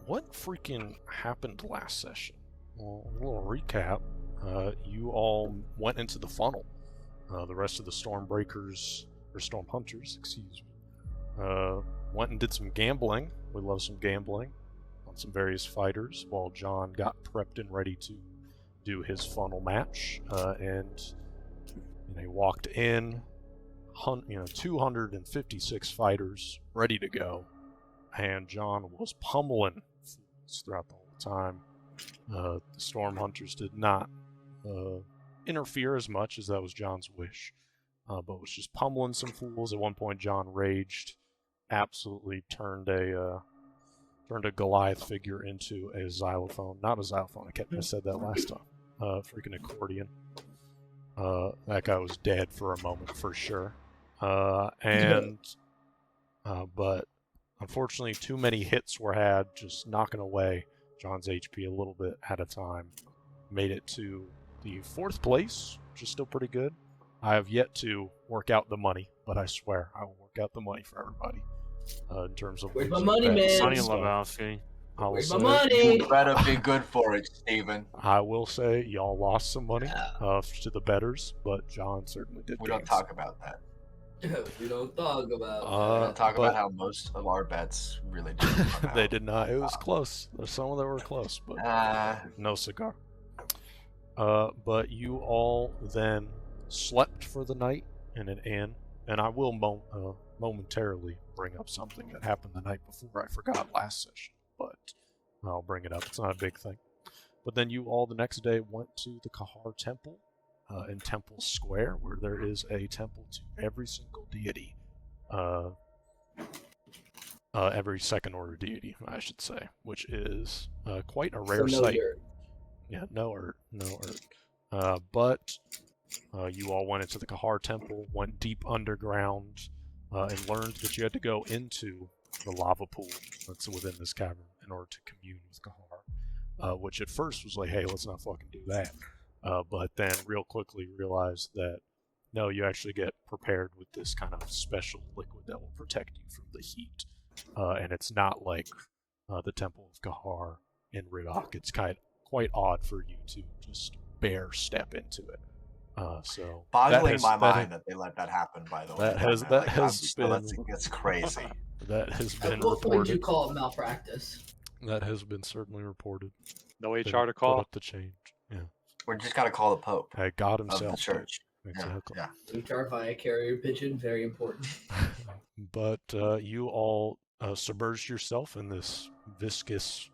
what freaking happened last session? Well, a little recap. You all went into the funnel. The rest of the Stormbreakers, or Storm Hunters, excuse me, went and did some gambling. We love some gambling on some various fighters, while John got prepped and ready to do his funnel match. And he walked in, 256 fighters ready to go, and John was pummeling fools throughout the whole time. The Storm Hunters did not interfere as much, as that was John's wish, but was just pummeling some fools. At one point, John raged, absolutely turned a Goliath figure into a xylophone. Not a xylophone, I said that last time. Freaking accordion. That guy was dead for a moment, for sure. But unfortunately, too many hits were had, just knocking away John's HP a little bit at a time. Made it to the 4th place, which is still pretty good. I have yet to work out the money, but I swear I will work out the money for everybody. In terms of where's my money, man? Money Lebowski. Where's my money? You better be good for it, Steven. I will say y'all lost some money to the bettors, but John certainly did. We don't talk about that. We don't talk about We don't talk about how most of our bets really didn't come out. They did not. It was close. There's some that were close, but no cigar. But you all then slept for the night in an inn, and I will momentarily bring up something that happened the night before I forgot last session, but I'll bring it up. It's not a big thing. But then you all the next day went to the Kahar Temple in Temple Square, where there is a temple to every single deity. Every second order deity, I should say, which is quite a rare sight. Dirt. Yeah, no earth. But you all went into the Kahar Temple, went deep underground, and learned that you had to go into the lava pool that's within this cavern in order to commune with Kahar. Which at first was like, hey, let's not fucking do that. But then real quickly realized that, no, you actually get prepared with this kind of special liquid that will protect you from the heat. And it's not like the Temple of Kahar in Riddock. It's quite odd for you to just bare step into it. So boggling my mind that they let that happen. By the way, that's crazy. That has been At what point reported. do you call it malpractice? That has been certainly reported. No HR to call. Put up the change. Yeah. We just got to call the Pope. Hey, God himself. Of the church. Exactly. Yeah. HR via carrier pigeon, very important. But you all submerged yourself in this viscous,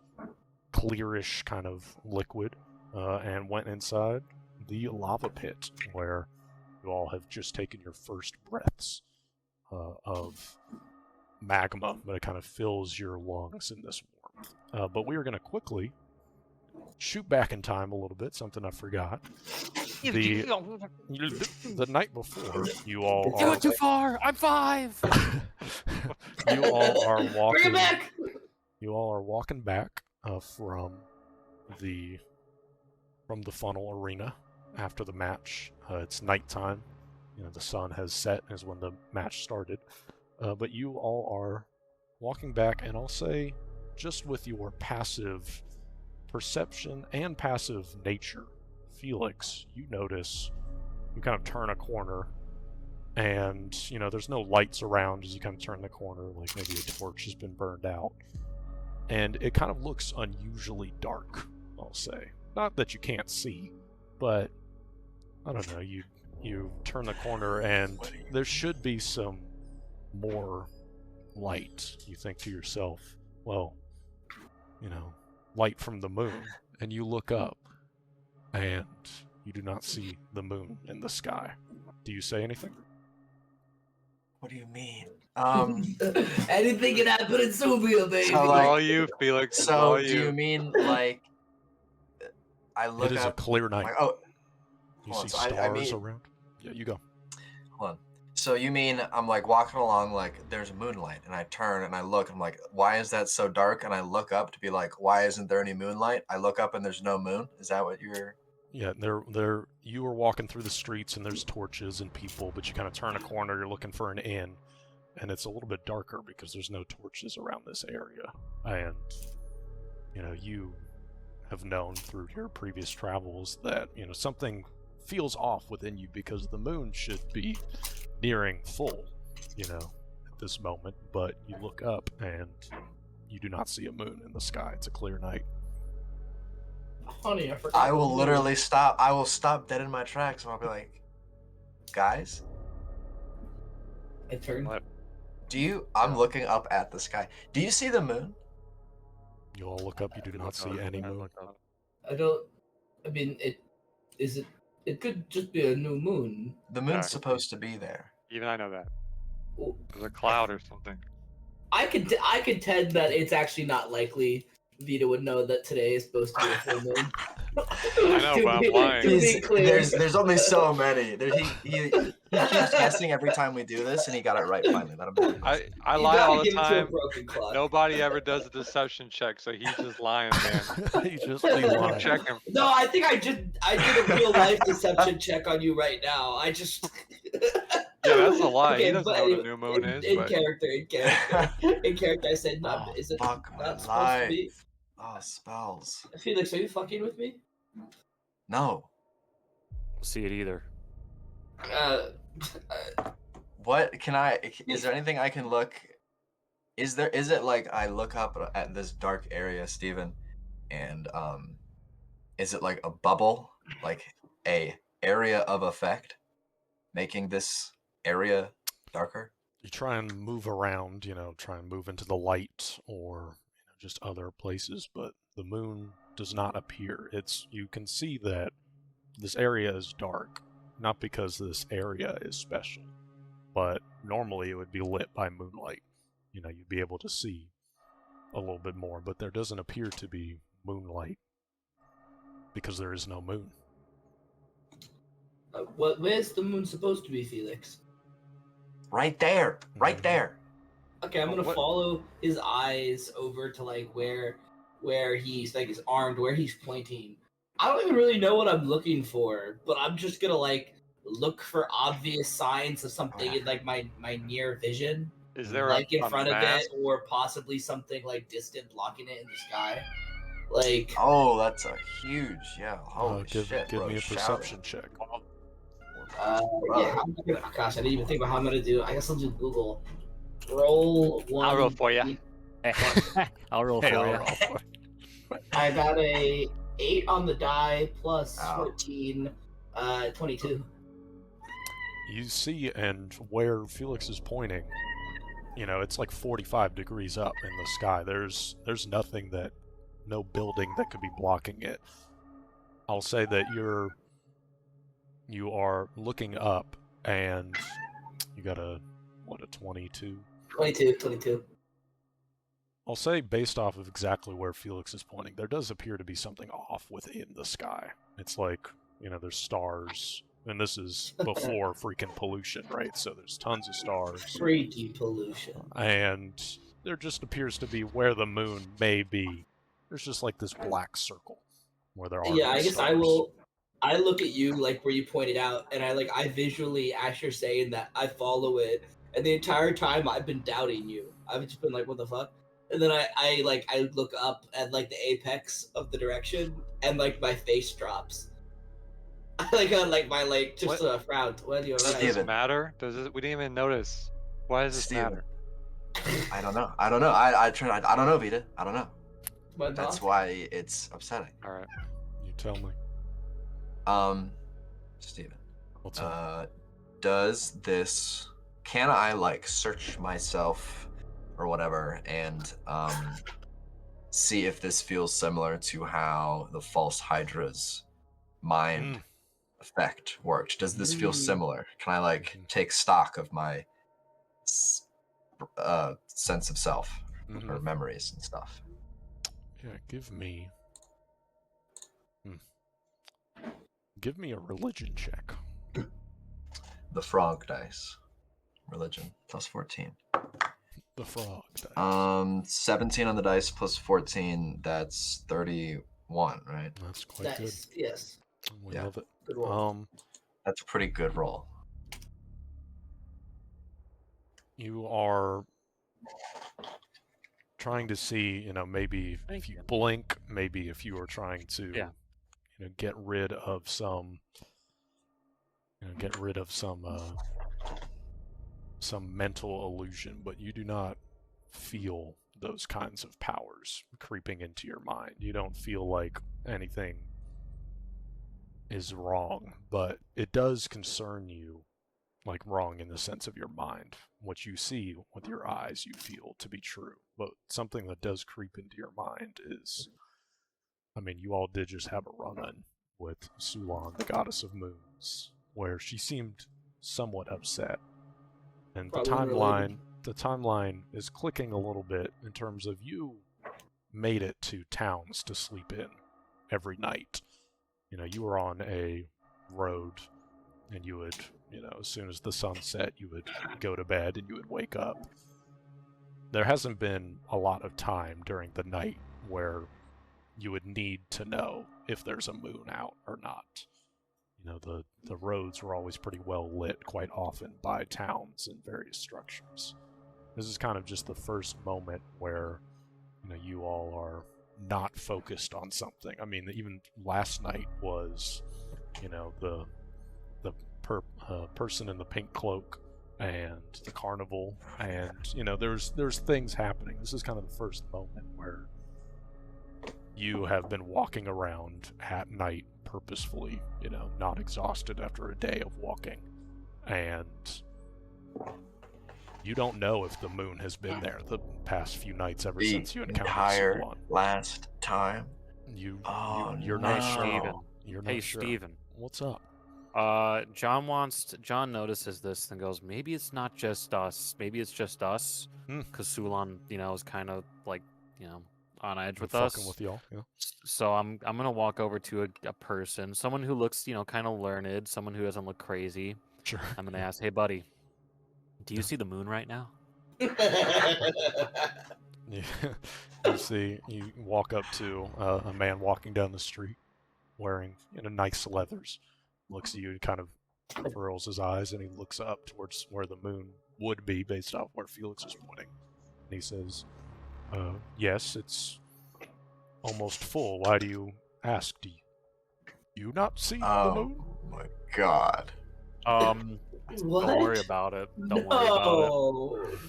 clearish kind of liquid, and went inside the lava pit, where you all have just taken your first breaths of magma, but it kind of fills your lungs in this warmth. But we are going to quickly shoot back in time a little bit, something I forgot. The night before, you all You went too far. I'm 5. you all are walking. Bring it back! You all are walking back from the funnel arena after the match. It's nighttime. The sun has set as when the match started. But you all are walking back, and I'll say, just with your passive perception and passive nature, Felix, you notice you kind of turn a corner, and there's no lights around as you kind of turn the corner, like maybe a torch has been burned out, and it kind of looks unusually dark, I'll say. Not that you can't see, but I don't know, you turn the corner and there should be some more light. You think to yourself, well, light from the moon, and you look up and you do not see the moon in the sky. Do you say anything? What do you mean? Anything can happen in Sumia, baby. So, All you, Felix. So all do you mean like I look It is a up, clear night. like, oh, You hold see on, so stars around? Yeah, you go. hold on. So you mean I'm like walking along, like there's moonlight, and I turn and I look, and I'm like, why is that so dark? And I look up to be like, why isn't there any moonlight? I look up and there's no moon. Is that what you're? Yeah, you were walking through the streets and there's torches and people, but you kind of turn a corner, you're looking for an inn, and it's a little bit darker because there's no torches around this area. And you have known through your previous travels that, something feels off within you because the moon should be nearing full, at this moment, but you look up and you do not see a moon in the sky. It's a clear night. Honey, I forgot. I will literally stop. I will stop dead in my tracks and I'll be like, guys, I turned. What? I'm looking up at the sky. Do you see the moon? You all look up, you do not see any moon. I don't. I mean, it could just be a new moon. The moon's supposed to be there. Even I know that. Well, There's a cloud or something. I could tend that it's actually not likely Vita would know that today is supposed to be a full moon. I know, but I'm lying. To be clear. There's only so many. He keeps guessing every time we do this, and he got it right finally. I You lie gotta all the give it to a time. broken clock. Nobody ever does a deception check, so he's just lying, man. You just be lying. Check him. No, I think I did a real life deception check on you right now. I just Yeah, that's a lie. Okay, He doesn't but know what a anyway, new moon is. in But character, I said, Oh, is it fuck my not supposed to be? Oh, spells. Felix, are you fucking with me? No. don't see it either. What can I? Is there anything I can look? Is it like I look up at this dark area, Steven, and is it like a bubble, like a area of effect, making this area darker? You try and move around, try and move into the light or just other places, but the moon does not appear. You can see that this area is dark, not because this area is special, but normally it would be lit by moonlight. You'd be able to see a little bit more, but there doesn't appear to be moonlight because there is no moon. Where's the moon supposed to be, Felix? Right there, right there. Okay, I'm gonna What? follow his eyes over to like where he's like his armed, where he's pointing. I don't even really know what I'm looking for, but I'm just gonna like look for obvious signs of something in like my near vision, Is there like in a front of mask? it, or possibly something like distant blocking it in the sky. Like, Oh, that's a huge, yeah. Holy give shit, give bro, me a shout perception check. yeah. Gosh, I didn't even think about how I'm gonna do. I guess I'll do Google. Roll one. I'll roll for you. I'll roll Hey, for I'll you. roll for I got a 8 on the die plus Ow. 14, 22. You see, and where Felix is pointing, it's like 45 degrees up in the sky. There's nothing no building that could be blocking it. I'll say that you are looking up, and you got a 22? 22. I'll say based off of exactly where Felix is pointing, there does appear to be something off within the sky. It's like, there's stars, and this is before freaking pollution, right? So there's tons of stars. Freaky pollution. And there just appears to be where the moon may be. There's just like this black circle where there are Yeah, no I guess stars. I look at you like where you pointed out, and I visually, as you're saying that, I follow it, and the entire time I've been doubting you. I've just been like, what the fuck? And then I look up at like the apex of the direction, and like my face drops. I got like my just a frown. What do you Does right? this Steven. matter? We didn't even notice. Why does this Steven. matter? I don't know. I don't know, Vita. I don't know. What That's the- why it's upsetting. All right. You tell me. Steven, What's up? can I like search myself or whatever and see if this feels similar to how the false Hydra's mind effect worked? Does this feel similar? Can I like take stock of my sense of self or memories and stuff? Yeah, give me a religion check. The frog dice. Religion plus 14. The frog dice. 17 on the dice plus 14, that's 31, right? That's quite good. Nice. Yes. We Yeah. love it. Good roll. That's a pretty good roll. You are trying to see, maybe Thank if you you. blink, maybe if you are trying to, Yeah. get rid of some, some mental illusion, but you do not feel those kinds of powers creeping into your mind. You don't feel like anything is wrong, but it does concern you, like wrong in the sense of your mind. What you see with your eyes, you feel to be true. But something that does creep into your mind is, you all did just have a run-in with Sulan, the goddess of moons, where she seemed somewhat upset. And Probably related. the timeline is clicking a little bit in terms of you made it to towns to sleep in every night. You were on a road, and you would, as soon as the sun set, you would go to bed and you would wake up. There hasn't been a lot of time during the night where you would need to know if there's a moon out or not. The roads were always pretty well lit quite often by towns and various structures. This is kind of just the first moment where, you all are not focused on something. Even last night was, the person in the pink cloak and the carnival, and there's things happening. This is kind of the first moment where you have been walking around at night purposefully, not exhausted after a day of walking, and you don't know if the moon has been there the past few nights ever since you encountered entire Sulan. last time. You're Oh, not no. sure. Steven. You're not Hey, sure. Steven. What's up? John notices this and goes, maybe it's not just us. Maybe it's just us. Hmm. Because Sulan, is kind of like, on edge with Fucking us. with y'all, yeah. So I'm gonna walk over to a person, someone who looks, kind of learned, someone who doesn't look crazy. Sure. I'm gonna ask, hey buddy, do you see the moon right now? Yeah. You walk up to a man walking down the street wearing nice leathers, looks at you and kind of furrows his eyes, and he looks up towards where the moon would be based off where Felix is pointing. And he says, yes, it's almost full. Why do you ask? Do you not see the moon? Oh my god. What? Don't worry about it. Don't worry about it.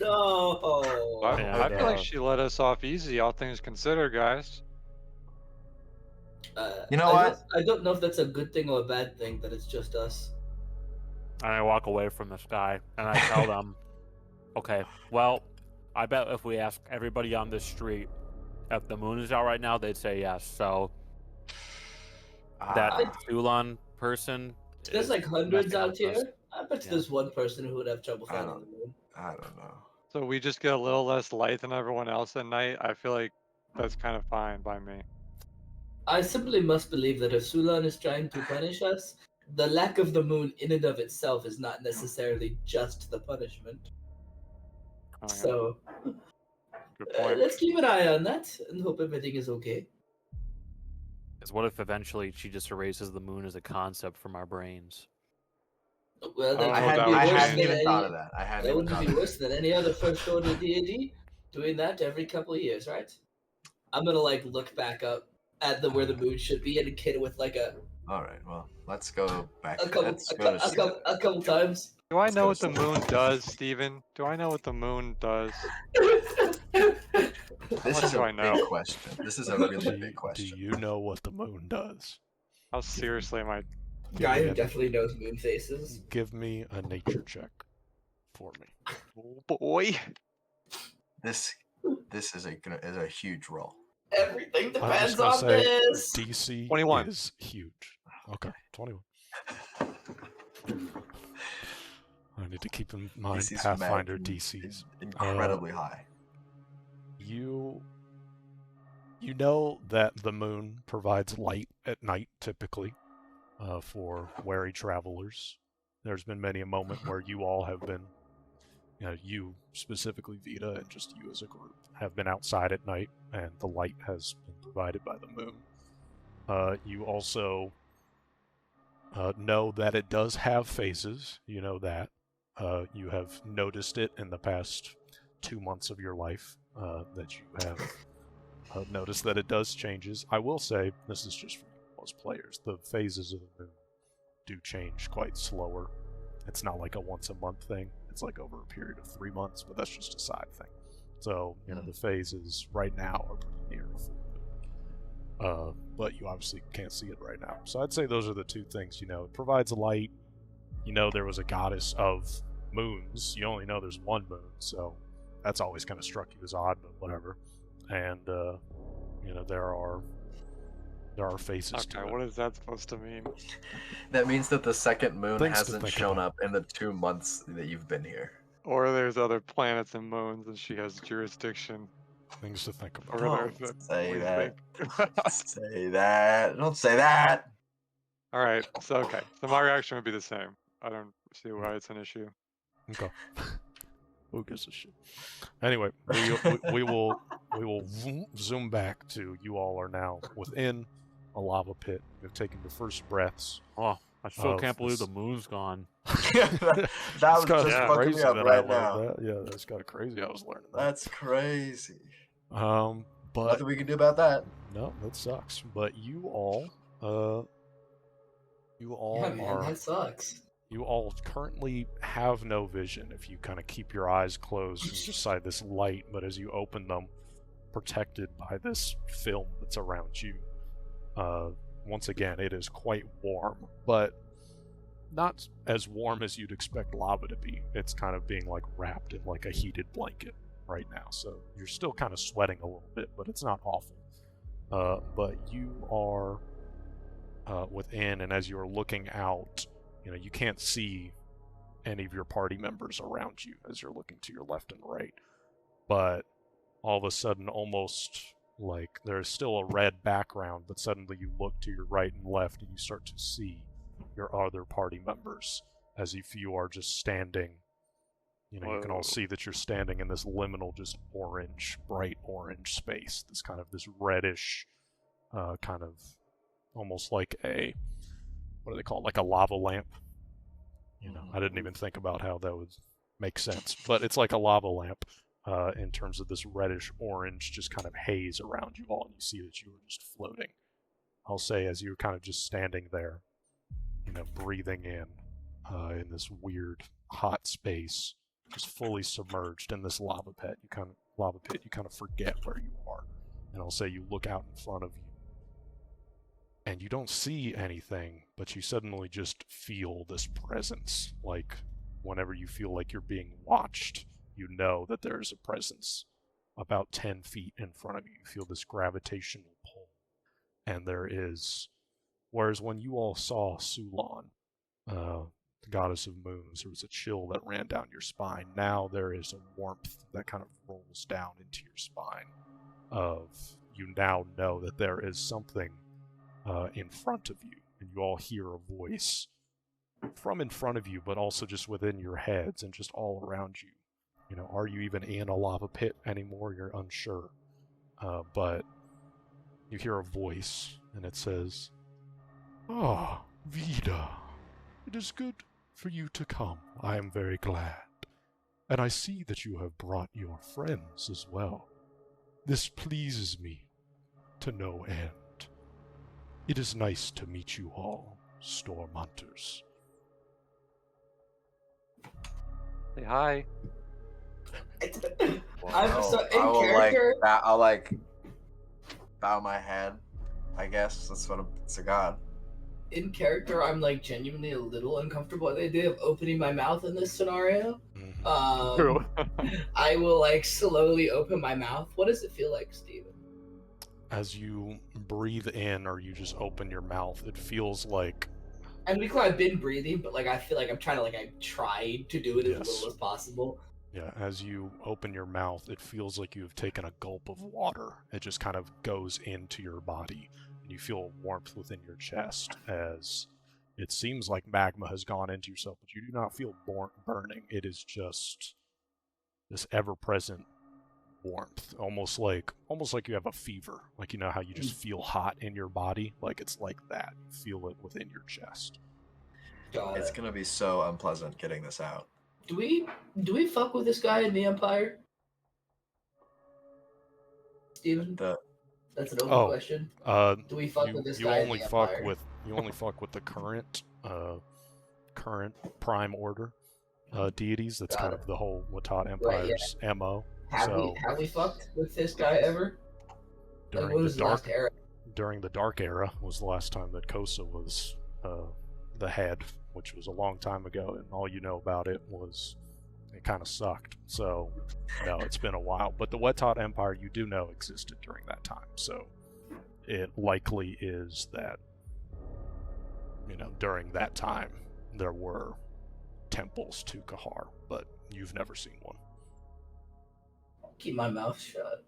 No. I feel like Yeah. she let us off easy, all things considered, guys. You know what? I don't know if that's a good thing or a bad thing that it's just us. And I walk away from this guy, and I tell them, okay, well, I bet if we ask everybody on this street if the moon is out right now, they'd say yes. So that Ah, Sulan person. There's is like hundreds messing out with us. here. I bet Yeah. there's one person who would have trouble I finding don't- the moon. I don't know. So we just get a little less light than everyone else at night. I feel like that's kind of fine by me. I simply must believe that if Sulan is trying to punish us, the lack of the moon in and of itself is not necessarily just the punishment. Oh, yeah. So Good point. let's keep an eye on that and hope everything is okay. Because what if eventually she just erases the moon as a concept from our brains? Well, then Oh, I no, that that would would be worse hadn't than even any. thought of that. I hadn't That even wouldn't thought be of that. worse than any other first order D&D doing that every couple of years, right? I'm gonna look back up at where the moon should be and hit it with like All right, well, let's go back. a couple Let's go to a couple times. Do I Let's know go what the slow. moon does, Steven? Do I know what the moon does? This much is do a I know? big question. This is a really Do big question. you know what the moon does? How seriously am I? Guy who me definitely knows moon faces. Give me a nature check for me. Oh boy. This is a huge roll. Everything I'm just depends gonna on say this. DC 21. is huge. Okay, 21. I need to keep in mind DC's Pathfinder mad- DCs. Incredibly high. You know that the moon provides light at night typically for wary travelers. There's been many a moment where you all have been, you specifically Vita and just you as a group have been outside at night and the light has been provided by the moon. You also know that it does have phases. You know that. You have noticed it in the past 2 months of your life. that you have noticed that it does changes. I will say, this is just for most players, the phases of the moon do change quite slower. It's not like a once a month thing. It's like over a period of 3 months, but that's just a side thing. So, the phases right now are pretty near a full moon. But you obviously can't see it right now. So I'd say those are the two things, it provides light. There was a goddess of moons. You only know there's one moon, so that's always kind of struck you as odd, but whatever. And, there are faces to it. What is that supposed to mean? That means that the second moon Things to hasn't think shown about. up in the 2 months that you've been here. Or there's other planets and moons, and she has jurisdiction Things to think about. over there. Don't say we that. think. Say that. Don't say that. All right. So my reaction would be the same. I don't see why it's an issue. Okay. Who gives a shit? Anyway, we will zoom back to you all are now within a lava pit. You've taken your first breaths. Oh, I still Of can't believe this- the moon's gone. that was just yeah, fucking crazy me up that right I learned now. that. Yeah, that's kind of crazy. I was learning that. That's crazy. But Nothing we can do about that. no, that sucks. But you all Yeah, man, are. that sucks. You all currently have no vision if you kind of keep your eyes closed and decide this light, but as you open them, protected by this film that's around you. Once again, it is quite warm, but not as warm as you'd expect lava to be. It's kind of being like wrapped in like a heated blanket right now, so you're still kind of sweating a little bit, but it's not awful. But you are within, and as you're looking out, you can't see any of your party members around you as you're looking to your left and right. But all of a sudden, almost like there's still a red background, but suddenly you look to your right and left and you start to see your other party members as if you are just standing. You can all Whoa. see that you're standing in this liminal, just orange, bright orange space. This kind of this reddish, kind of almost like a, what do they call it? Like a lava lamp. I didn't even think about how that would make sense, but it's like a lava lamp in terms of this reddish orange, just kind of haze around you all, and you see that you are just floating. I'll say as you're kind of just standing there, breathing in this weird hot space, just fully submerged in this lava pit. You kind of forget where you are, and I'll say you look out in front of you. And you don't see anything, but you suddenly just feel this presence. Like, whenever you feel like you're being watched, you know that there is a presence about 10 feet in front of you. You feel this gravitational pull. And there is... Whereas when you all saw Sulan, the goddess of moons, there was a chill that ran down your spine. Now there is a warmth that kind of rolls down into your spine. You now know that there is something in front of you, and you all hear a voice from in front of you, but also just within your heads and just all around you. Are you even in a lava pit anymore? You're unsure. But you hear a voice, and it says, "Ah, Vida, it is good for you to come. I am very glad. And I see that you have brought your friends as well. This pleases me to no end. It is nice to meet you all, Storm Hunters." Say hi. I'm so in I will character. I'll bow my head. I guess that's what it's a god. In character, I'm genuinely a little uncomfortable with the idea of opening my mouth in this scenario. True. I will slowly open my mouth. What does it feel like, Steven? As you breathe in or you just open your mouth, it feels like... And to be clear, I've been breathing, but I feel like I'm trying to I tried to do it as Yes. little as possible. Yeah, as you open your mouth, it feels like you've taken a gulp of water. It just kind of goes into your body, and you feel warmth within your chest as it seems like magma has gone into yourself, but you do not feel burning. It is just this ever-present warmth, almost like you have a fever. Like, how you just feel hot in your body? Like, it's like that. You feel it within your chest. Got It's it. gonna be so unpleasant getting this out. Do we fuck with this guy in the Empire? Steven? The That's an open Oh, question. Do we fuck with this you guy in only the fuck Empire? with the current Prime Order deities. That's Got kind it. of the whole Watat Right, Empire's MO. Have So we fucked with this guy ever? Like, during what the was the last era? Dark Era was the last time that Kosa was the head, which was a long time ago, and all you know about it was it kind of sucked. So no, it's been a while. But the Watat Empire you do know existed during that time. So it likely is that, you know, during that time there were temples to Kahar, but you've never seen one. Keep my mouth shut.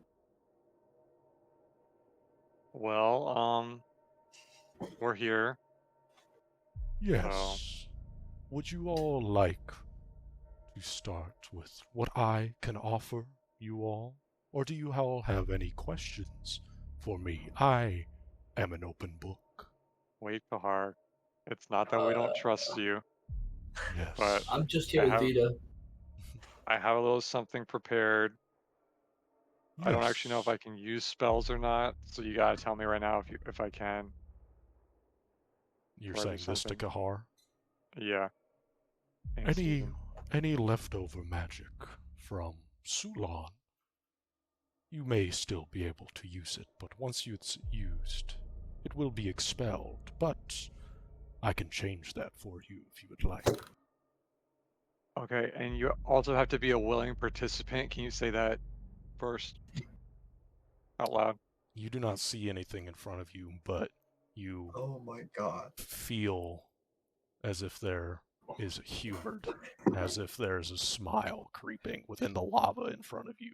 Well, we're here. Yes. Would you all like to start with what I can offer you all? Or do you all have any questions for me? I am an open book. Wait, Kahar. It's not that we don't trust you. Yes. But I'm just here I with have- Vita. I have a little something prepared. I don't actually know if I can use spells or not, so you gotta tell me right now if I can. You're or I do saying this to something. Kahar? Yeah. And Any Steven. any leftover magic from Sulan, you may still be able to use it, but once it's used, it will be expelled. But I can change that for you if you would like. Okay, and you also have to be a willing participant. Can you say that first? Out loud. You do not see anything in front of you, but you oh my god. feel as if there is humored, as if there's a smile creeping within the lava in front of you.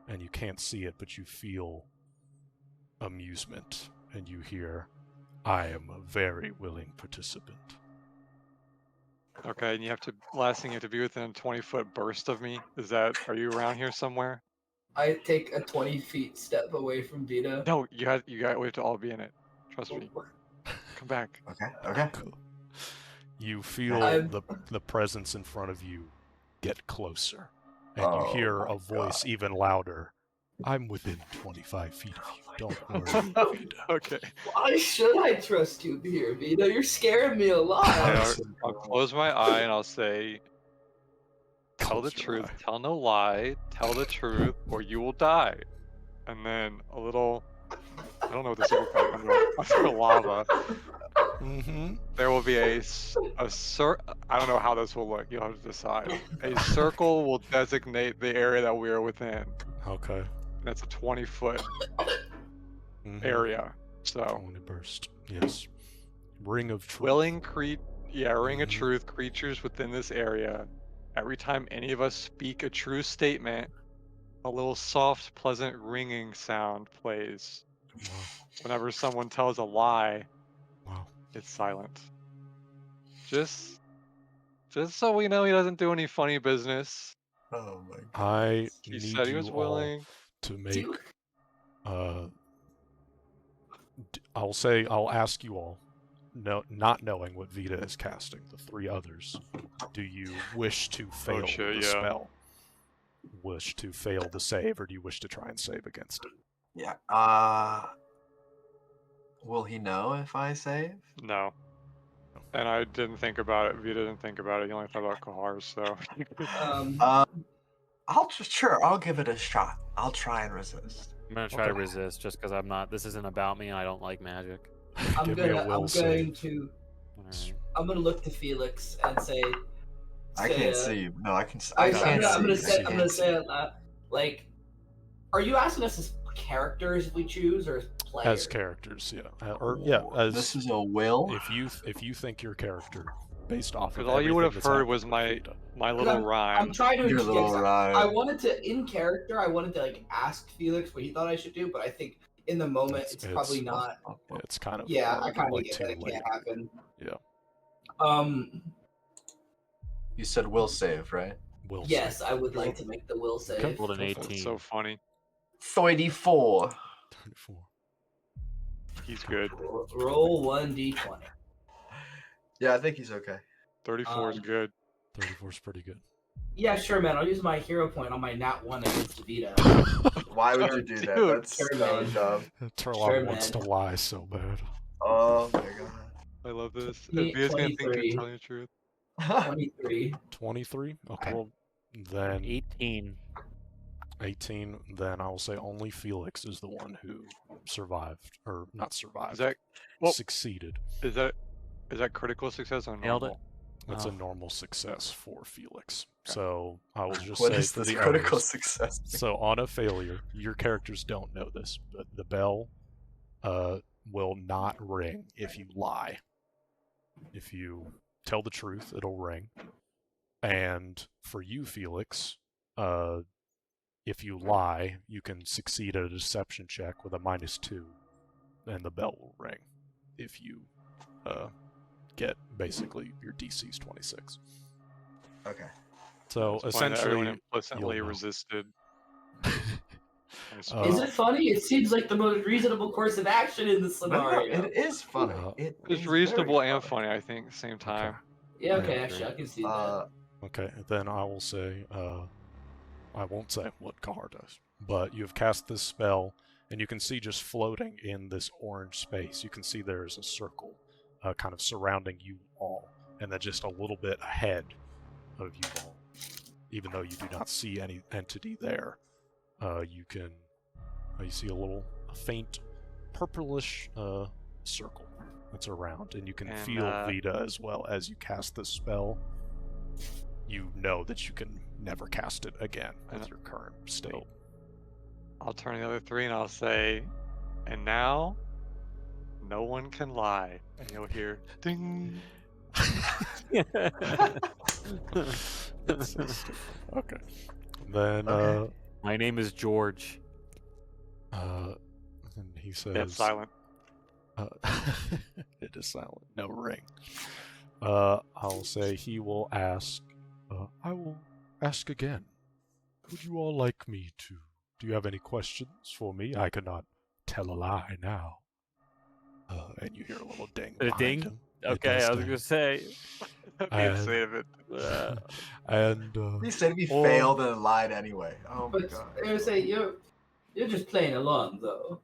And you can't see it, but you feel amusement, and you hear, I am a very willing participant. Okay, and you have to last thing you have to be within a 20-foot burst of me. Are you around here somewhere? I take a 20 feet step away from Vita. No, we have to all be in it. Trust me. Come back. Okay. You feel I'm- the presence in front of you get closer, and Oh you hear my a voice God. even louder. I'm within 25 feet of you. Don't worry, Vita. Okay. Why should I trust you here, Vita? You're scaring me a lot. I'll close my eye and I'll say, tell the Close your truth, eye. tell no lie, tell the truth, or you will die. And then a little, I don't know what this will look like under lava. Mm-hmm. There will be I don't know how this will look. You'll have to decide. A circle will designate the area that we are within. Okay. That's a 20-foot Mhm. area. So 20 burst. Yes. Ring of truth. ring of Mhm. truth, creatures within this area. Every time any of us speak a true statement, a little soft, pleasant ringing sound plays. Wow. Whenever someone tells a lie, Wow. it's silent. Just so we know he doesn't do any funny business. Oh my god. I He need said he was you all willing. to make I'll ask you all, not knowing what Vita is casting, the three others, do you wish to fail shit, the yeah. spell? Wish to fail the save, or do you wish to try and save against it? Yeah. Will he know if I save? No. And I didn't think about it. Vita didn't think about it. He only thought about Kahar, so. I'll give it a shot. I'll try and resist. I'm gonna try to Okay. resist just because I'm not. This isn't about me, and I don't like magic. Give me a will save. Alright. I'm gonna look to Felix and say. I can't see you. No, I can. I'm I can't see. gonna you. say. I I'm gonna can't say, like, are you asking us as characters if we choose or as players? As characters, yeah, This is a will. if you think your character based off of Because all you would have everything that's heard was happened with Vita. my little rhyme. I'm trying to. Your little rhyme. I wanted to, in character, I wanted to like ask Felix what he thought I should do, but I think in the moment it's probably not. It's kind of Yeah, I already, kind of like, get too that it late. can't happen. Yeah. You said will save, right? Will Yes, save. I would like to make the will save. Rolled an Go for it. 18. So funny. 34. 34. He's good. Roll 1d20. Yeah, I think he's okay. 34 is good. 34 is pretty good. Yeah, sure, man. I'll use my hero point on my nat 1 against Vita. Why would you do that? Dude. That's Sure, so man. dumb. Turlon Sure, wants to man. lie so bad. Oh my god. I love this. Me- If Via's gonna think they're 23. telling the truth. 23. 23? Okay. Well, Then 18. 18, then I will say only Felix is the one who survived, or not survived, Is that well? succeeded. Is that critical success or Nailed it. normal? It's Oh. a normal success for Felix. Okay. So I will just What say is to this the critical others, success? so on a failure, your characters don't know this, but the bell will not ring if you lie. If you tell the truth, it'll ring. And for you, Felix, if you lie, you can succeed at a deception check with a -2, and the bell will ring. If you get basically your DC's 26. Okay. So It's funny that everyone essentially, implicitly you'll know. resisted. Is it funny? It seems like the most reasonable course of action in this No, scenario. it is funny. It It's is reasonable very and funny, I think, at the same time. Yeah, Yeah, okay, actually, I can see that. Okay, then I will say, I won't say what Kahar does, but you have cast this spell, and you can see just floating in this orange space, you can see there is a circle kind of surrounding you all, and then just a little bit ahead of you all, even though you do not see any entity there. You see a faint purplish circle that's around, and you can And, feel Vita as well as you cast this spell. You know that you can never cast it again with your current state. I'll turn the other 3 and I'll say, and now, no one can lie. And you'll hear, ding. It's so stupid. Okay. Then Okay. My name is George. and he says That's silent. it is silent. No ring. I'll say he will ask. I will ask again. Would you all like me to? Do you have any questions for me? I cannot tell a lie now. And you hear a little ding. A behind ding? him. It Okay, does I was ding. gonna say. That's the end of it. And He said we or- failed and lied anyway. Oh my But god. I would say you're just playing along though,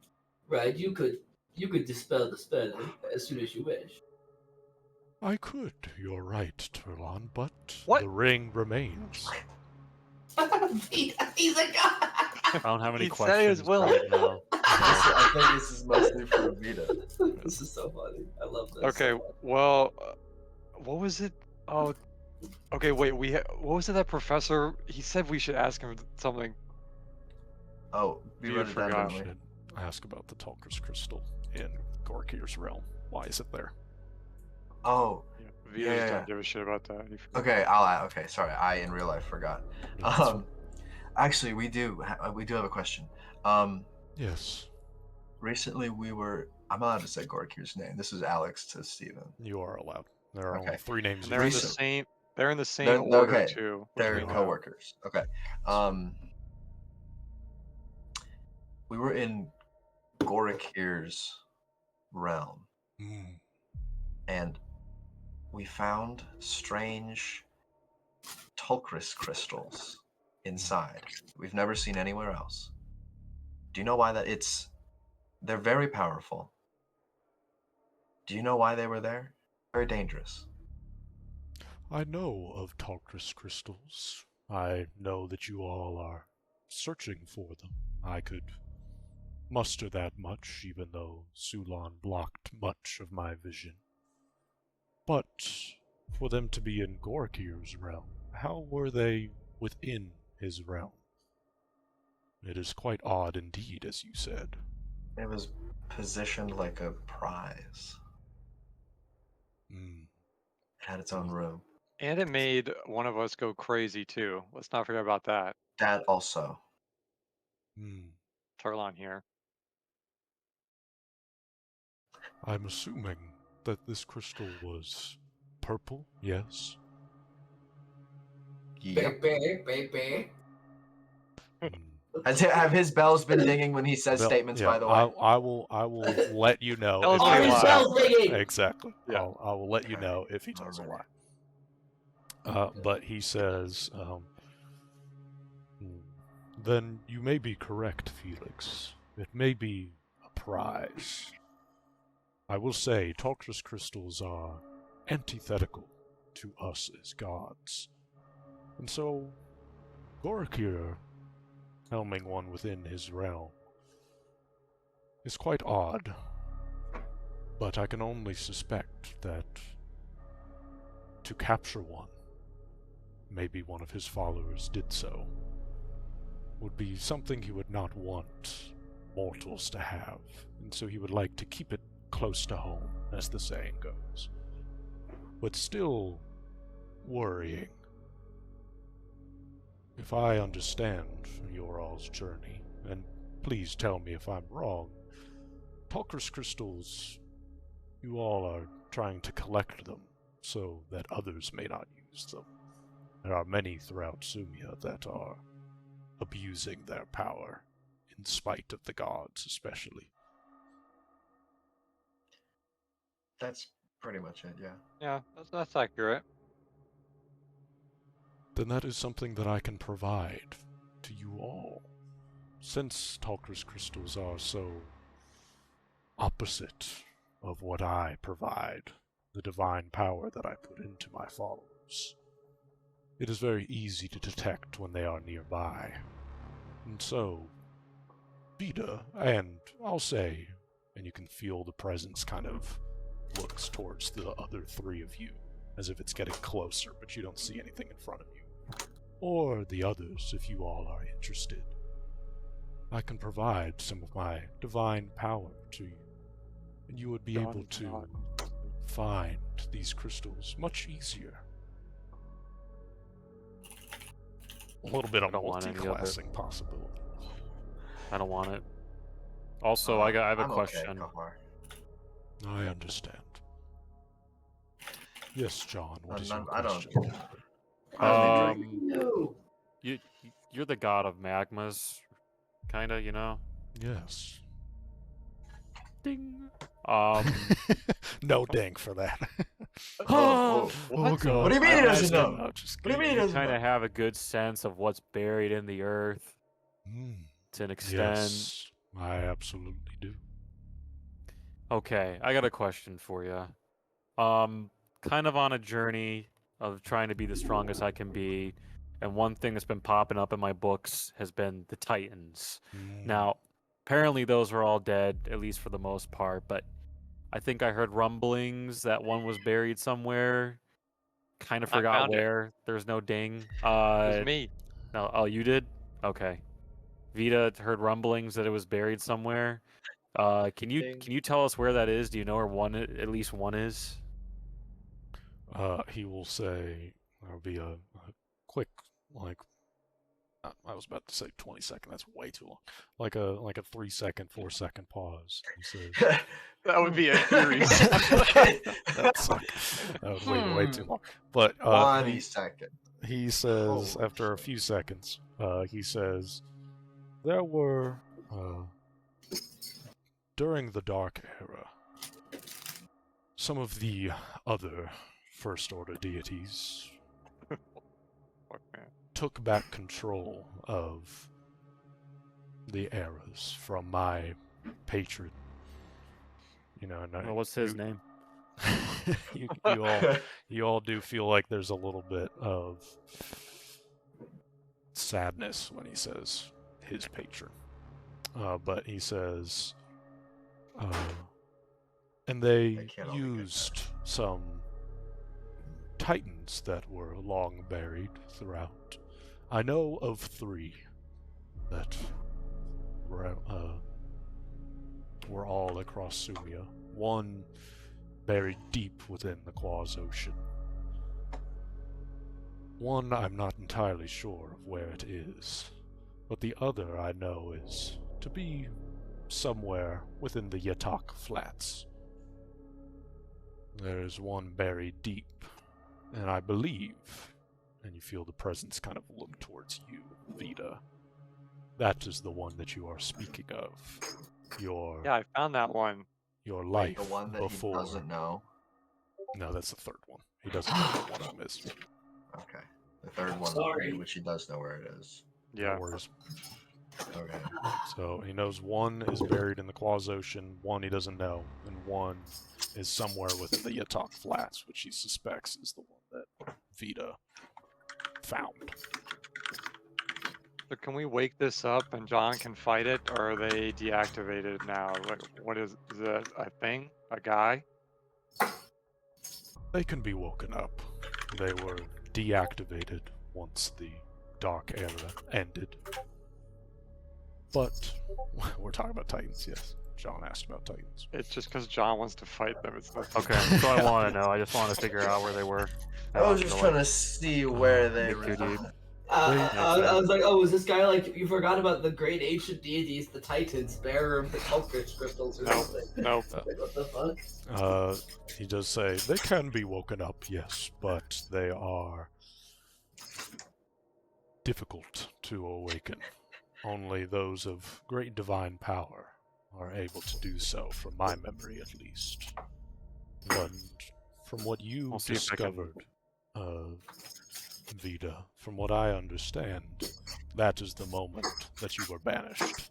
right? You could dispel the spell as soon as you wish. I could. You're right, Turlon, but What? the ring remains. He's a god. I don't have any He said he was questions willing. right now. I think this is mostly for Vita. This is so funny. I love this. Okay, so much. well, what was it? Oh, okay, wait, what was it that professor, he said we should ask him something. Oh, we Vita wrote it down, forgot. didn't we? Should ask about the Talker's Crystal in Gorkir's realm. Why is it there? Oh, Vita Yeah, just yeah. don't give a shit about that. He forgot. okay. Okay, sorry. I in real life forgot. No, that's fine. Actually, we do have a question. Yes, Recently I'm allowed to say Gorkir's name. This is Alex to Steven. you are allowed. There are only Okay. 3 names. And you they're in the can say. same They're- order okay, too. which They're we know. co-workers. Okay. We were in Gorkir's realm, Mm. and we found strange Tulcris crystals inside. We've never seen anywhere else. Do you know why they're very powerful. Do you know why they were there? Very dangerous. I know of Talkrus crystals. I know that you all are searching for them. I could muster that much, even though Sulan blocked much of my vision. But for them to be in Gorkir's realm, how were they within his realm? It is quite odd indeed, as you said. It was positioned like a prize. Mm. It had its own room. And it made one of us go crazy too. Let's not forget about that. That also. Mm. Turlon here. I'm assuming that this crystal was purple, yes? Yep. Baby. Mm. Have his bells been dinging when he says Well, statements? yeah, By the way, I will let you know. Tell us if what he you is lie. a- Bells dinging! Exactly. Yeah. I will let you Okay. know if he tells a Alright. lie. But he says, Then you may be correct, Felix. It may be a prize. I will say, Tartarus crystals are antithetical to us as gods. And so, Gorkir, helming one within his realm, is quite odd. But I can only suspect that to capture one, maybe one of his followers did so, would be something he would not want mortals to have, and so he would like to keep it close to home, as the saying goes. But still worrying. If I understand your all's journey, and please tell me if I'm wrong, Tartarus crystals, you all are trying to collect them so that others may not use them. There are many throughout Sumia that are abusing their power, in spite of the gods especially. That's pretty much it, yeah. Yeah, that's accurate. Then that is something that I can provide to you all. Since Tartarus crystals are so opposite of what I provide, the divine power that I put into my followers, it is very easy to detect when they are nearby. And so, Vida, and I'll say, and you can feel the presence kind of looks towards the other three of you, as if it's getting closer, but you don't see anything in front of you. Or the others, if you all are interested. I can provide some of my divine power to you, and you would be able to find these crystals much easier. A little bit of I don't want any of it. multi-classing possibility. I don't want it. Also, I have a I'm question. Okay, Kahar. I understand. Yes, John, what is your I don't. question? No. You're the god of magmas, kinda, you know? Yes. Ding. No ding for that. Oh, Oh, God. What do you mean he doesn't know? No, just What do you mean he doesn't kind know? of have a good sense of what's buried in the earth to an extent. Yes, I absolutely do. Okay, I got a question for you. Kind of on a journey of trying to be the strongest I can be, and one thing that's been popping up in my books has been the Titans. Now, apparently those are all dead, at least for the most part, but I think I heard rumblings that one was buried somewhere. Kind of I forgot found it. where. There's no ding. It was me. No, oh, you did? Okay. Vita heard rumblings that it was buried somewhere. Can you tell us where that is? Do you know where at least one is? He will say there'll be a quick, like, I was about to say 20-second. That's way too long. Like a 3-second, 4-second pause. He says, That would be a series. that would way too long. But 20 seconds. he says, Holy after a shit. few seconds, he says, there were, during the Dark Era, some of the other First Order deities took back control of the eras from my patron. You know, and Well, what's his name? you all do feel like there's a little bit of sadness when he says his patron. But he says, and they can't all be good used some titans that were long buried throughout. I know of 3 that were all across Sumia. One buried deep within the Quaz Ocean. One I'm not entirely sure of where it is, but the other I know is to be somewhere within the Yatak Flats. There is one buried deep, and I believe, and you feel the presence kind of look towards you, Vita. That is the one that you are speaking of. Yeah, I found that one. Your Like life the one that before. he doesn't know. No, that's the third one. He doesn't know what one of them is. Okay. The third one, Sorry. which he does know where it is. Yeah. No worries. Okay. So he knows one is buried in the Quaz Ocean, one he doesn't know, and one is somewhere within the Yatok Flats, which he suspects is the one that Vita found. So can we wake this up and John can fight it, or are they deactivated now? Like, what is it a thing? A guy? They can be woken up. They were deactivated once the Dark Era ended. But we're talking about Titans, yes. John asked about Titans. It's just because John wants to fight them. It's not. Okay, that's what I want to know. I just want to figure out where they were. I was just trying to see where they get too deep. were. I was like, oh, is this guy like, you forgot about the great ancient deities, the Titans, bearer of the Cultures crystals or Nope. something? Nope. Like, what the fuck? He does say they can be woken up, yes, but they are difficult to awaken. Only those of great divine power are able to do so, from my memory at least. But from what you I'll see if I can- discovered, Vita, from what I understand, that is the moment that you were banished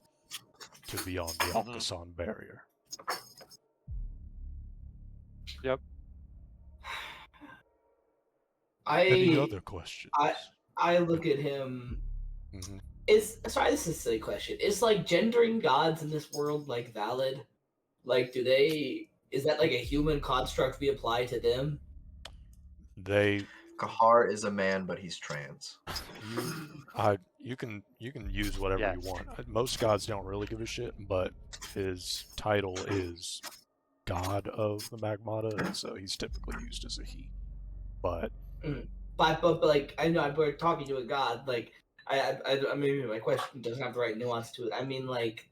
to beyond the Alkasan Barrier. Yep. Any other questions? I look at him. Mm-hmm. Sorry, this is a silly question. Is like gendering gods in this world like valid? Like, is that like a human construct we apply to them? Kahar is a man, but he's trans. You can use whatever Yes. you want. Most gods don't really give a shit, but his title is God of the Magmata, and so he's typically used as a he. But But like, I know we're talking to a god. Like, I maybe my question doesn't have the right nuance to it. I mean, like,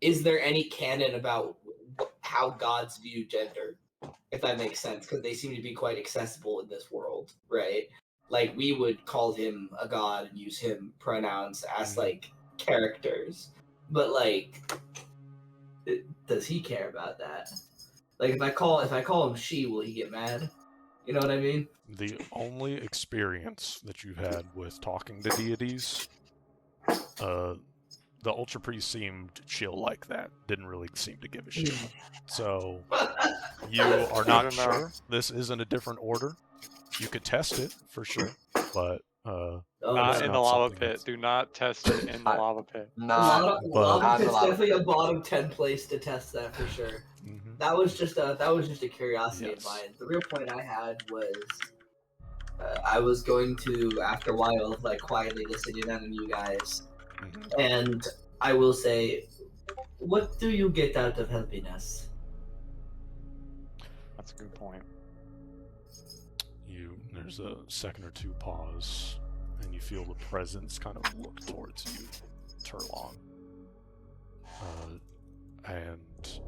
is there any canon about how gods view gender? If that makes sense, because they seem to be quite accessible in this world, right? Like, we would call him a god and use him pronouns as like characters, but like, does he care about that? Like, if I call him she, will he get mad? You know what I mean? the only experience that you've had with talking to deities, the Ultra Priest seemed chill like that. Didn't really seem to give a shit. So you are not sure this isn't a different order. You could test it for sure, but Not in the lava something pit. that's- Do not test it in the lava pit. Not Lava Pit's lava definitely pit. a bottom 10 place to test that for sure. Mhm. That was just a curiosity Yes. of mine. The real point I had was I was going to, after a while, like quietly listen in on you guys, Mhm. and I will say, what do you get out of helping us? That's a good point. There's a second or two pause, and you feel the presence kind of look towards you, Turlong. And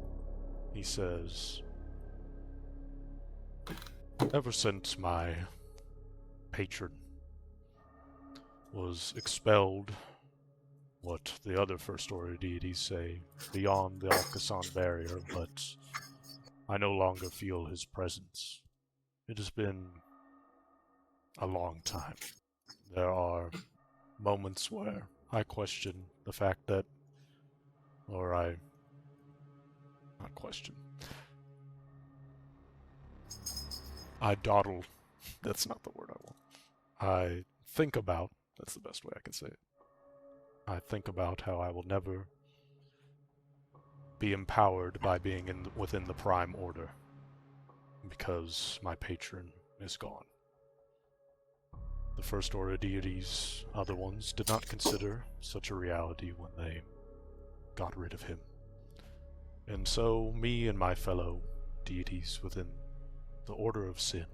he says, ever since my patron was expelled, what the other First Order deities say, beyond the Alkasan Barrier, but I no longer feel his presence. It has been a long time. There are moments where I question the fact that, not question. I dawdle. That's not the word I want. I think about, that's the best way I can say it. I think about how I will never be empowered by being within the Prime Order, because my patron is gone. The First Order deities, other ones, did not consider such a reality when they got rid of him. And so, me and my fellow deities within the Order of Sin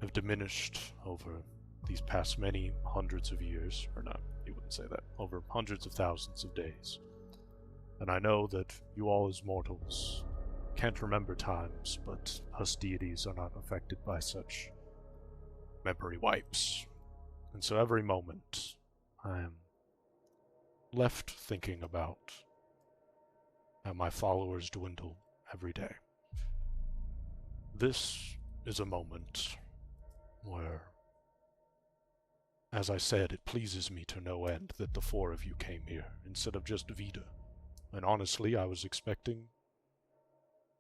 have diminished over these past many hundreds of years, or not, you wouldn't say that, over hundreds of thousands of days. And I know that you all as mortals can't remember times, but us deities are not affected by such memory wipes. And so every moment I am left thinking about how my followers dwindle every day. This is a moment where As I said, it pleases me to no end that the four of you came here, instead of just Vida. And honestly, I was expecting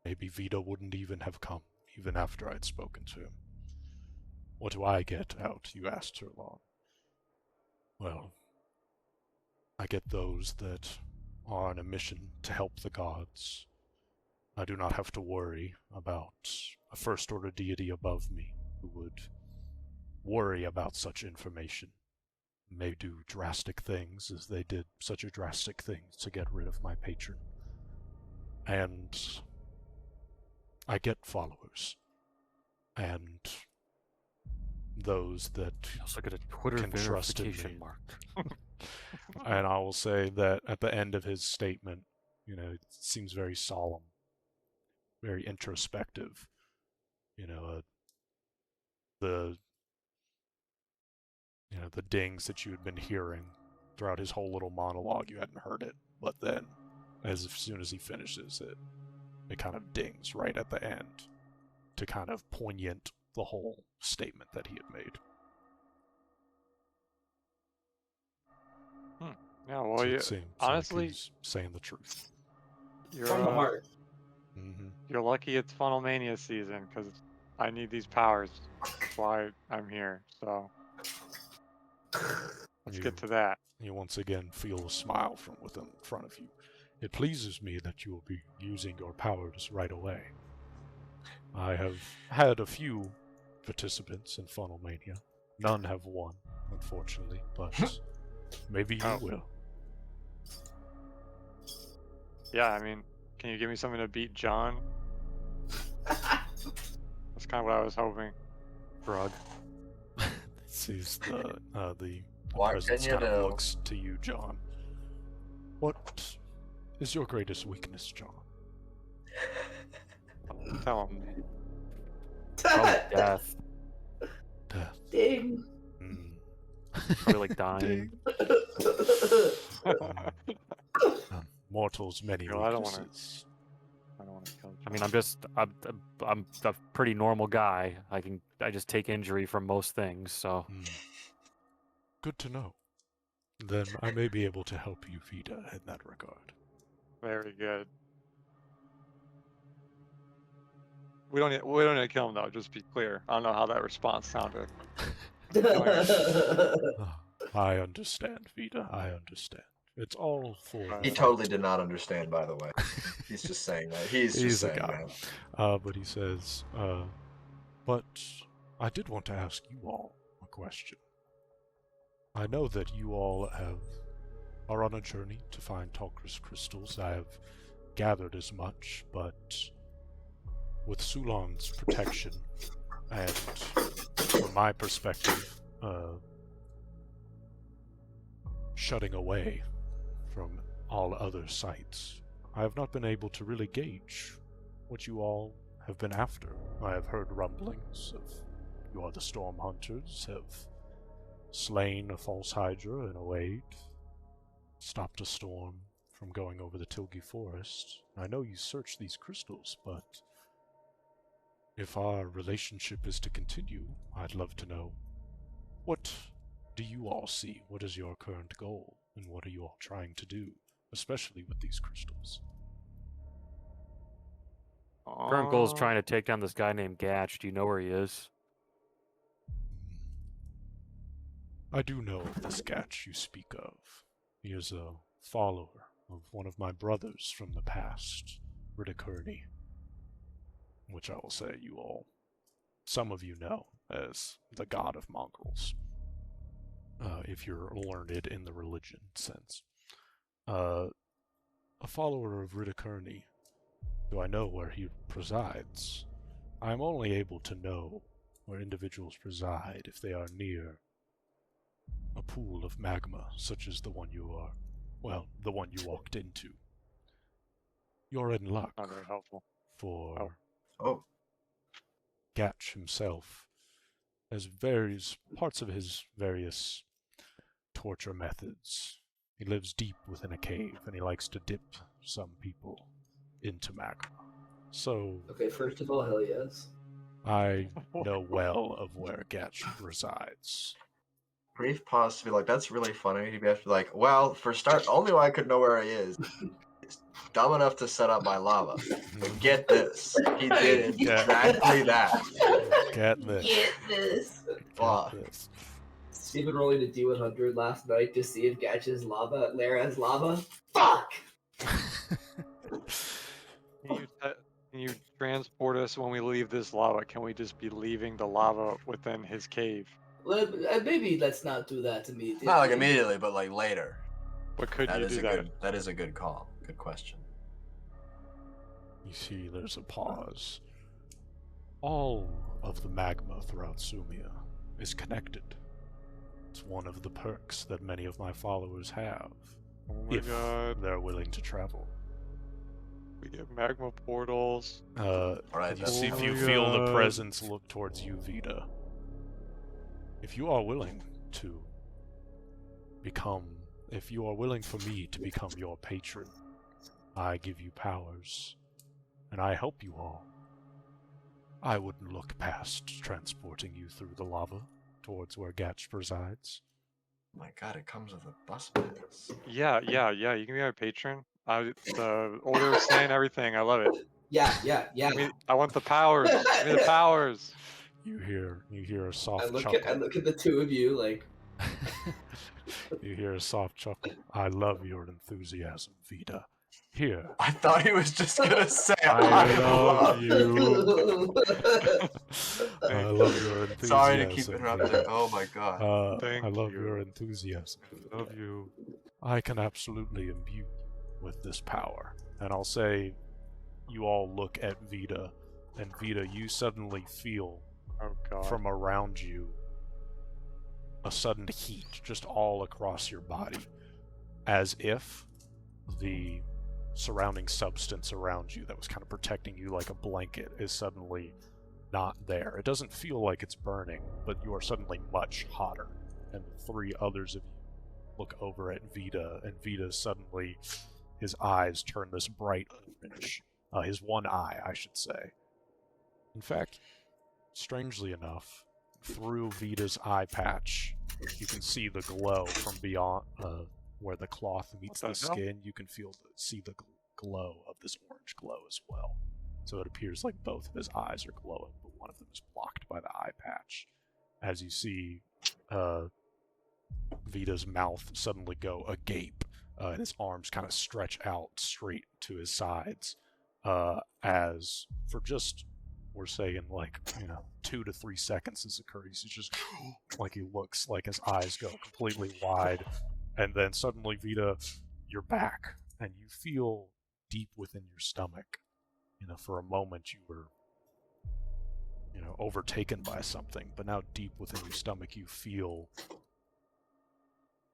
maybe Vida wouldn't even have come, even after I'd spoken to him. What do I get out, you asked her long. Well, I get those that are on a mission to help the gods. I do not have to worry about a first-order deity above me who would worry about such information. May do drastic things as they did such a drastic thing to get rid of my patron. And I get followers. And those that I also get a Twitter can trust in verification me. mark. And I will say that at the end of his statement, it seems very solemn, very introspective. The the dings that you had been hearing throughout his whole little monologue, you hadn't heard it. But then, as soon as he finishes it kind of dings right at the end to kind of poignant the whole statement that he had made. Yeah, well, So you, it seems honestly, like he's saying the truth. you're From the heart. Mm-hmm. you're lucky it's Funnel Mania season because I need these powers. That's why I'm here. So let's get to that. You once again feel a smile from within front of you. It pleases me that you will be using your powers right away. I have had a few participants in Funnel Mania. None have won, unfortunately, but maybe you Oh. will. Yeah, I mean, can you give me something to beat John? That's kind of what I was hoping. Brug sees the What presence can you kind of do? looks to you, John. What is your greatest weakness, John? Tell him. Probably death. Death. Ding. Probably like dying. Mortals many Girl, I don't wanna- weaknesses. I don't want to kill John. I mean, I'm a pretty normal guy. I just take injury from most things. So Good to know. Then I may be able to help you, Vida, in that regard. Very good. We don't need to kill him though. Just be clear. I don't know how that response sounded. I understand, Vida. I understand. It's all for. He the totally fight. did not understand, by the way. He's just saying that. He's just He's a saying guy. that. But he says, but I did want to ask you all a question. I know that you all are on a journey to find Talkrus crystals. I have gathered as much, but with Sulan's protection and from my perspective, shutting away from all other sites, I have not been able to really gauge what you all have been after. I have heard rumblings of you are the Storm Hunters, have slain a false Hydra in a Wade, stopped a storm from going over the Tilgi Forest. I know you searched these crystals, but if our relationship is to continue, I'd love to know, what do you all see? What is your current goal? And what are you all trying to do, especially with these crystals? current goal is trying to take down this guy named Gatch. Do you know where he is? I do know of this Gatch you speak of. He is a follower of one of my brothers from the past, Ridicurny, which I will say some of you know as the god of mongrels, if you're learned in the religion sense. A follower of Ridicurny, do I know where he presides? I am only able to know where individuals reside if they are near a pool of magma, such as the one you walked into. You're in luck, Not very helpful. for Oh, Gatch himself has various parts of his various torture methods. He lives deep within a cave, and he likes to dip some people into magma. So Okay, first of all, hell yes. I know well of where Gatch resides. brief pause to be like, that's really funny. He'd be have to be like, well, for start, only way I could know where he is dumb enough to set up my lava. And get this, he did exactly that. Get this. Get this. Fuck. Get this. Steven rolling a D100 last night to see if Gatch's lava, Lara's lava. Fuck! Can you transport us when we leave this lava? Can we just be leaving the lava within his cave? Well, maybe let's not do that immediately. Not like immediately, but like later. But could That you is do a that? good. That is a good call. Good question. You see, there's a pause. All of the magma throughout Sumia is connected. It's one of the perks that many of my followers have, Oh my if god. they're willing to travel. We get magma portals. Alright, You that's see, if you Oh my feel the God. presence look towards you, Vita. If you are willing to if you are willing for me to become your patron, I give you powers, and I help you all. I wouldn't look past transporting you through the lava towards where Gatch presides. Oh my god, it comes with a bus pass. Yeah. You can be our patron. The order of saying everything. I love it. Yeah. I want the powers. Give me the powers. You hear a I soft look chuckle. at the two of you like, You hear a soft chuckle. I love your enthusiasm, Vita. Here. I thought he was just gonna say, I love you. you. I love your enthusiasm. Sorry to keep interrupting. Vita. Oh my god. Thank I love you. your enthusiasm. Love you. I can absolutely imbue you with this power. And I'll say, you all look at Vita, and Vita, you suddenly feel Oh god. from around you a sudden heat just all across your body, as if the surrounding substance around you that was kind of protecting you like a blanket is suddenly not there. It doesn't feel like it's burning, but you are suddenly much hotter. And the three others of you look over at Vita, and Vita suddenly, his eyes turn this bright orange. His one eye, I should say. In fact, strangely enough, through Vita's eye patch, you can see the glow from beyond where the cloth meets What the the hell? skin. You can see the glow of this orange glow as well. So it appears like both of his eyes are glowing, but one of them is blocked by the eye patch. As you see Vita's mouth suddenly go agape, and his arms kind of stretch out straight to his sides, as for just, we're saying, like, 2 to 3 seconds this occurs. He's just like, he looks like his eyes go completely wide, and then suddenly, Vita, you're back, and you feel deep within your stomach. For a moment you were, overtaken by something, but now deep within your stomach you feel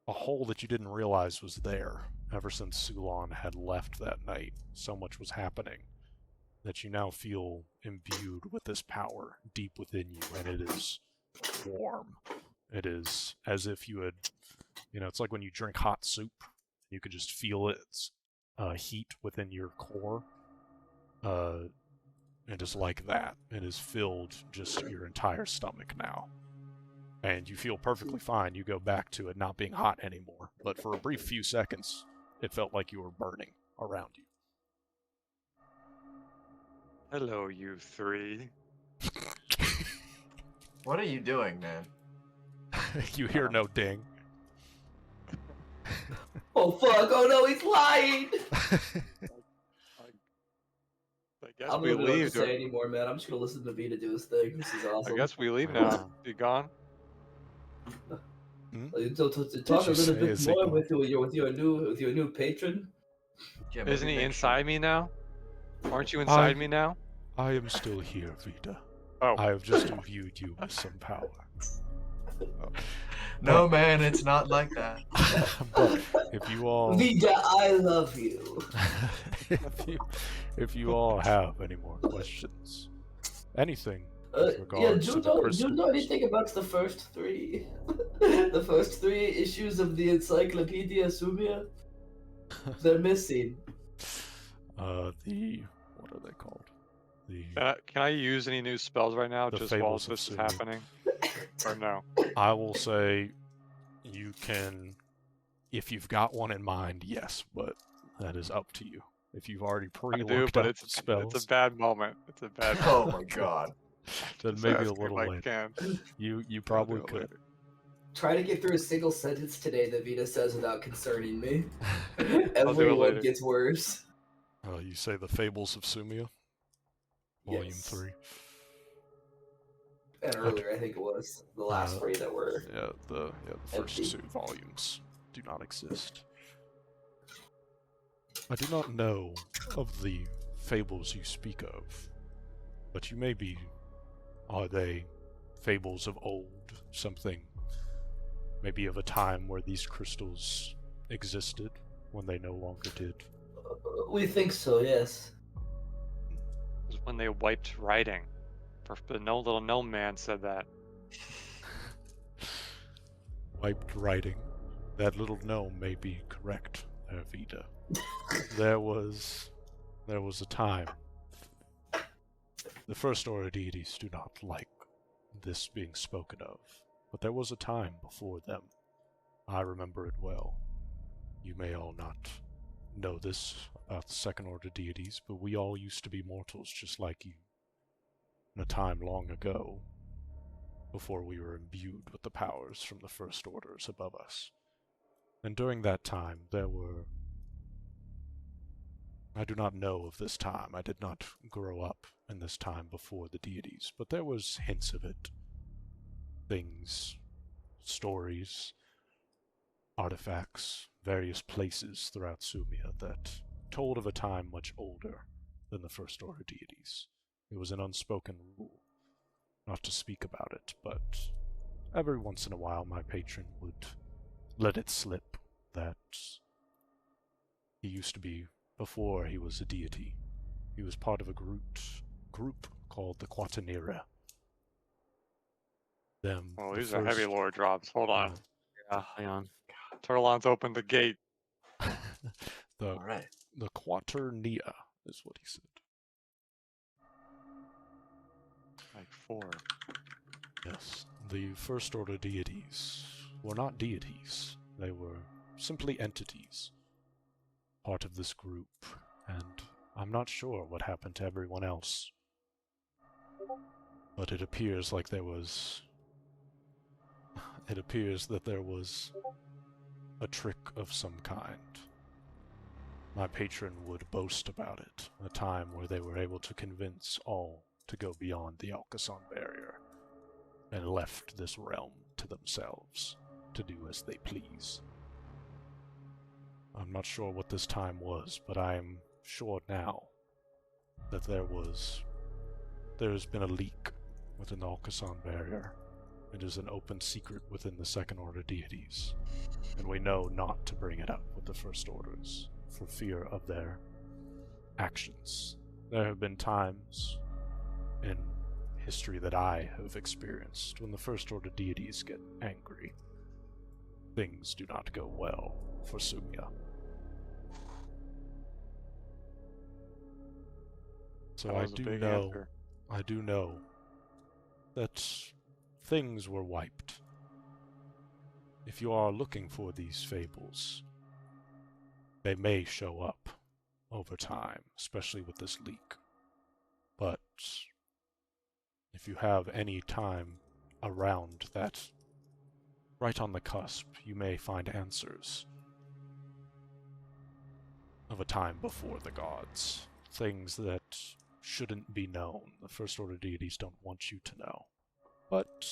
a hole that you didn't realize was there. Ever since Sulan had left that night, so much was happening that you now feel imbued with this power deep within you, and it is warm. It is as if you had, it's like when you drink hot soup, you can just feel its heat within your core. It is like that. It is filled just your entire stomach now. And you feel perfectly fine. You go back to it not being hot anymore. But for a brief few seconds, it felt like you were burning around you. Hello, you three. What are you doing, man? You hear no ding. oh fuck, oh no, he's lying! I guess I'm we not going to leave. say anymore, man. I'm just gonna listen to Vita do his thing. This is awesome. I guess we leave now. You gone? To talk a you little say bit is more it with your new patron. Yeah, Isn't maybe he make sure- inside me now? Aren't you inside me now? I am still here, Vita. Oh. I have just imbued you with some power. No, man, it's not like that. But if you all Vita, I love you. if you all have any more questions, anything with Yeah, regards do to the you crystals, know anything about the first three? The first 3 issues of the Encyclopedia Sumia? They're missing. what are they called? Can I use any new spells right now The just while Fables of this is Sumia. happening? Or no? I will say, You can, if you've got one in mind, yes, but that is up to you. If you've already I do, pre-looked but up it's spells, a bad moment. It's a bad Oh moment. my god. then Just maybe a ask me if little I later. can. You I'll probably do it could. later. Try to get through a single sentence today that Vita says without concerning me. I'll do it Everyone later. gets worse. You say the Fables of Sumia, Volume Yes. 3. And earlier, I think it was the last 3 that were. Yeah, the first Empty. 2 volumes do not exist. I do not know of the fables you speak of, but are they fables of old, something maybe of a time where these crystals existed when they no longer did? We think so, yes. It was when they wiped writing. The little gnome man said that. Wiped writing. That little gnome may be correct, Vita. There was a time. The First Order deities do not like this being spoken of, but there was a time before them. I remember it well. You may all not know this about the Second Order deities, but we all used to be mortals just like you. In a time long ago, before we were imbued with the powers from the First Orders above us. And during that time, I do not know of this time. I did not grow up in this time before the deities, but there was hints of it. Things, stories, artifacts, various places throughout Sumia that told of a time much older than the First Order deities. It was an unspoken rule not to speak about it, but every once in a while my patron would let it slip that he used to be, before he was a deity, he was part of a group called the Quatanera. Oh, these are heavy lore drops. Hold on. Yeah, hang on. Turlon's opened the gate. the Alright. the Quaternia is what he said. Like 4. Yes, the First Order deities were not deities. They were simply entities, part of this group, and I'm not sure what happened to everyone else. But it appears that there was a trick of some kind. My patron would boast about it, a time where they were able to convince all to go beyond the Alkasan Barrier, and left this realm to themselves, to do as they please. I'm not sure what this time was, but I am sure now that there has been a leak within the Alkasan Barrier. It is an open secret within the Second Order deities, and we know not to bring it up with the First Orders, for fear of their actions. There have been times in history that I have experienced when the First Order deities get angry. Things do not go well for Sumia. So That I was a do big know, answer. that things were wiped. If you are looking for these fables, they may show up over time, especially with this leak. But if you have any time around that, right on the cusp, you may find answers of a time before the gods. Things that shouldn't be known. The First Order deities don't want you to know. But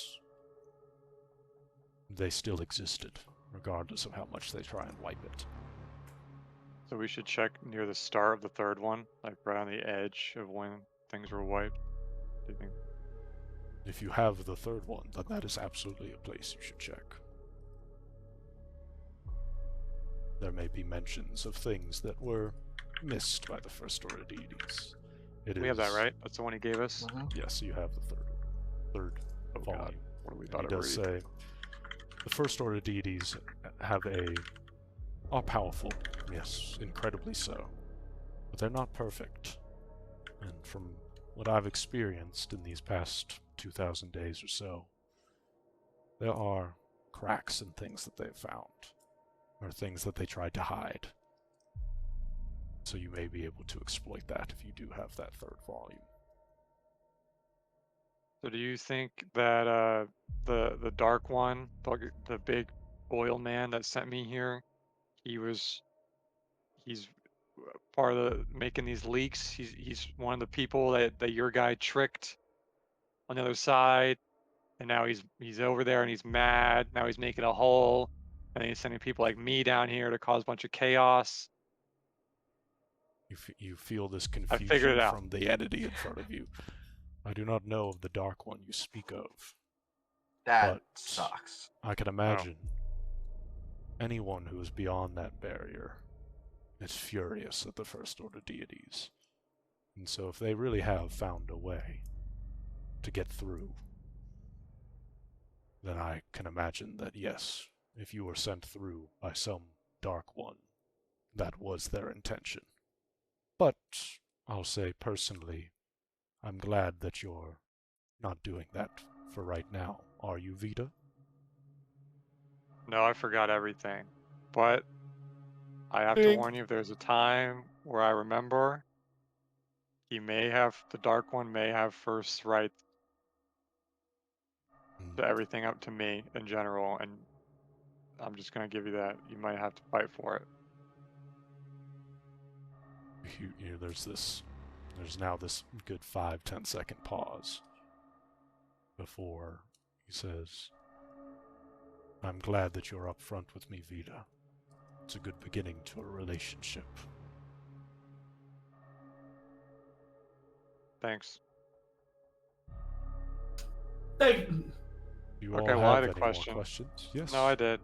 they still existed, regardless of how much they try and wipe it. So we should check near the start of the third one, like right on the edge of when things were wiped. Do you think? If you have the third one, then that is absolutely a place you should check. There may be mentions of things that were missed by the First Order deities. We have that, right? That's the one he gave us? Yes, you have the third Oh volume. god. What are we And about he to does read? say, the First Order deities are powerful, yes, incredibly so. But they're not perfect. And from what I've experienced in these past 2,000 days or so, there are cracks and things that they've found, or things that they tried to hide. So you may be able to exploit that if you do have that third volume. So do you think that the dark one, the big oil man that sent me here, he's part of making these leaks? He's one of the people that your guy tricked on the other side, and now he's over there and he's mad. Now he's making a hole, and then he's sending people like me down here to cause a bunch of chaos. You feel this I figured confusion it out. from the entity in front of you. I do not know of the dark one you speak of. That But sucks. I can imagine anyone who is beyond that barrier is furious at the First Order deities. And so if they really have found a way to get through, then I can imagine that yes, if you were sent through by some dark one, that was their intention. But I'll say personally, I'm glad that you're not doing that for right now. Are you, Vita? No, I forgot everything. But I have to warn you, if there's a time where I remember, the Dark One may have first right to everything up to me in general, and I'm just gonna give you that. You might have to fight for it. There's now this good 5-10 second pause before he says, I'm glad that you're up front with me, Vita. It's a good beginning to a relationship. Thanks. Thank you. You Okay, all well, I have had a any question. more questions? Yes. No, I did.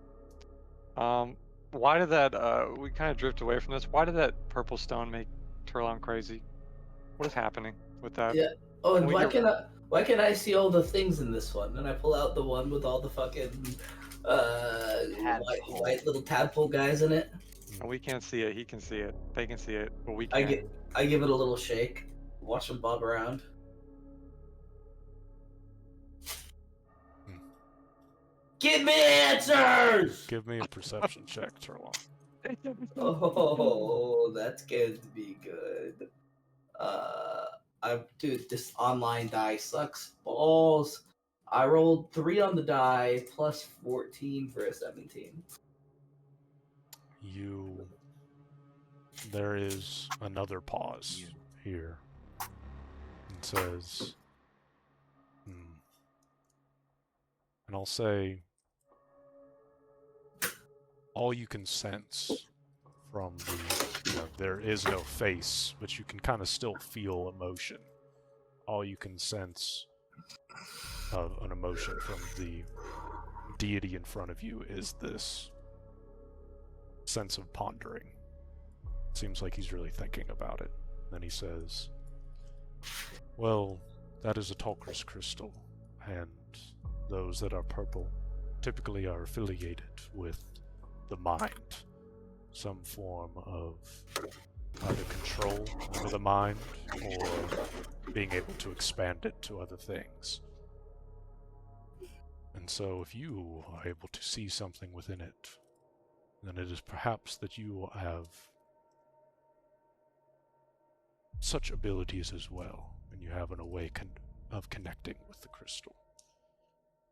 Why did that, we kind of drift away from this. Why did that purple stone make Turlon crazy? What is happening with that? Yeah. Oh, and Can we why get- can I see all the things in this one? And I pull out the one with all the fucking Tadpole. white little tadpole guys in it. We can't see it. He can see it. They can see it, but we I can't. give it a little shake. Watch them bob around. Give me answers! Give me a perception check, Turlon. Oh, that's going to be good. Dude, this online die sucks balls. I rolled 3 on the die plus 14 for a 17. There is another pause here. It says, and I'll say, all you can sense from there is no face, but you can kind of still feel emotion. All you can sense of an emotion from the deity in front of you is this sense of pondering. Seems like he's really thinking about it. Then he says, well, that is a talker's crystal, and those that are purple typically are affiliated with the mind. Some form of either control over the mind or being able to expand it to other things. And so if you are able to see something within it, then it is perhaps that you have such abilities as well, and you have an way of connecting with the crystal.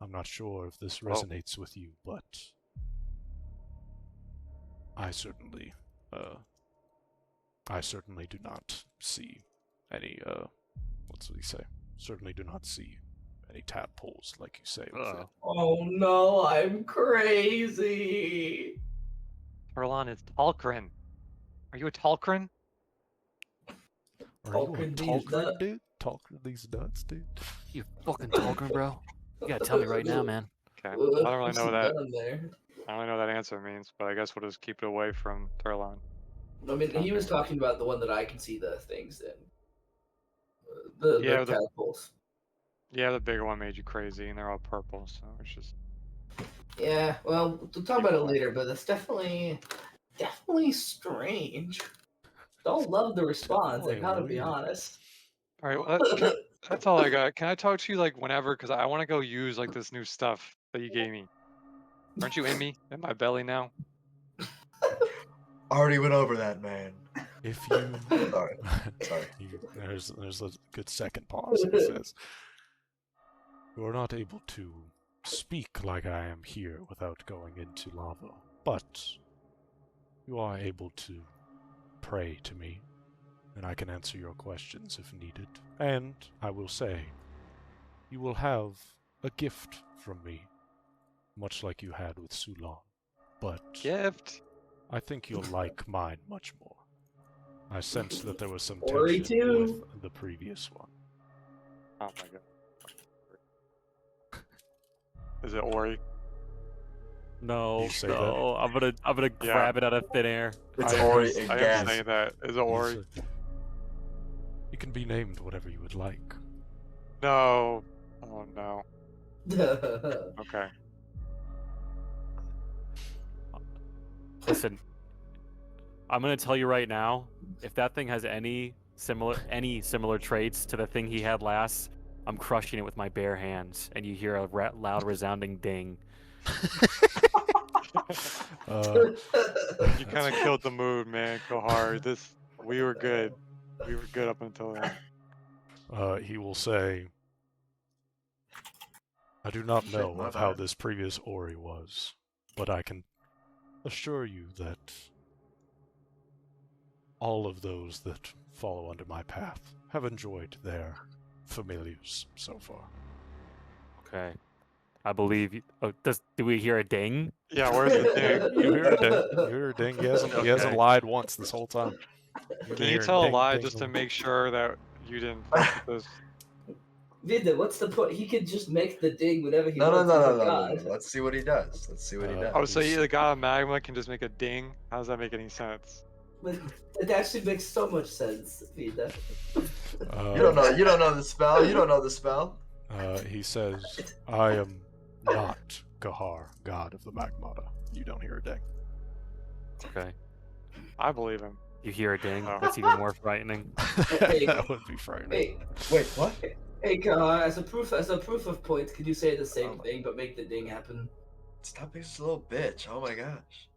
I'm not sure if this resonates with you, but I certainly do not see any, what's what he say? Certainly do not see any tadpoles, like you say. With it. Oh no, I'm crazy. Turlon is Talkrin. Are you a Talkrin? Are you a Talking these Talkrin, nuts. dude? Talking these nuts, dude? You fucking Tolkien, bro. You gotta tell me right now, man. Okay. I don't really know Some that. venom there. I don't really know what that answer means, but I guess we'll just keep it away from Turlon. I mean, he was talking about the one that I can see the things in. The tadpoles. Yeah, the bigger one made you crazy, and they're all purple, so it's just. Yeah, well, we'll talk about it later, but it's definitely strange. Don't love the response. I gotta be honest. All right, well, that's all I got. Can I talk to you like whenever? Because I want to go use like this new stuff that you gave me. Aren't you in me? In my belly now? Already went over that, man. If you Sorry. Sorry. there's a good second pause. He says, "You are not able to speak like I am here without going into lava, but you are able to pray to me, and I can answer your questions if needed. And I will say, you will have a gift from me, much like you had with Sulan. But Gift. I think you'll like mine much more. I sensed that there was some Ori tension too. with the previous one." Oh my god. Is it Ori? No, You say no. I'm gonna Yeah. grab it out of thin air. It's I am- Ori I am again. saying that. Is it Ori? You can be named whatever you would like. No. Oh no. Okay. Listen, I'm gonna tell you right now, if that thing has any similar traits to the thing he had last, I'm crushing it with my bare hands, and you hear a loud, resounding ding. You kind of killed the mood, man, Kohar. We were good. We were good up until then. He will say, "I do not Shit, know my of how bad. this previous Ori was, but I can assure you that all of those that follow under my path have enjoyed their familiars so far." Okay, I believe you. Oh, do we hear a ding? Yeah, where's the ding? You hear a ding. You hear a ding. He hasn't Okay. lied once this whole time. You're Can you hearing tell a ding, lie ding, just to ding. make sure that you didn't fuck with this? Vida, what's the point? He could just make the ding whenever he No, no, wants. no, He's no, a no, no, god. no. Let's see what he does. Let's see what he does. Oh, so He's- the god of magma can just make a ding? How does that make any sense? But it actually makes so much sense, Vida. You don't know. You don't know the spell. You don't know the spell. He says, "I am not Gahar, god of the Magmata." You don't hear a ding. Okay, I believe him. you hear a ding. Oh. That's even more frightening. Hey, That would be frightening. Hey, Wait, what? hey, Kahar, as a proof of point, could you say the same Oh my- thing but make the ding happen? Stop being such a little bitch. Oh my gosh.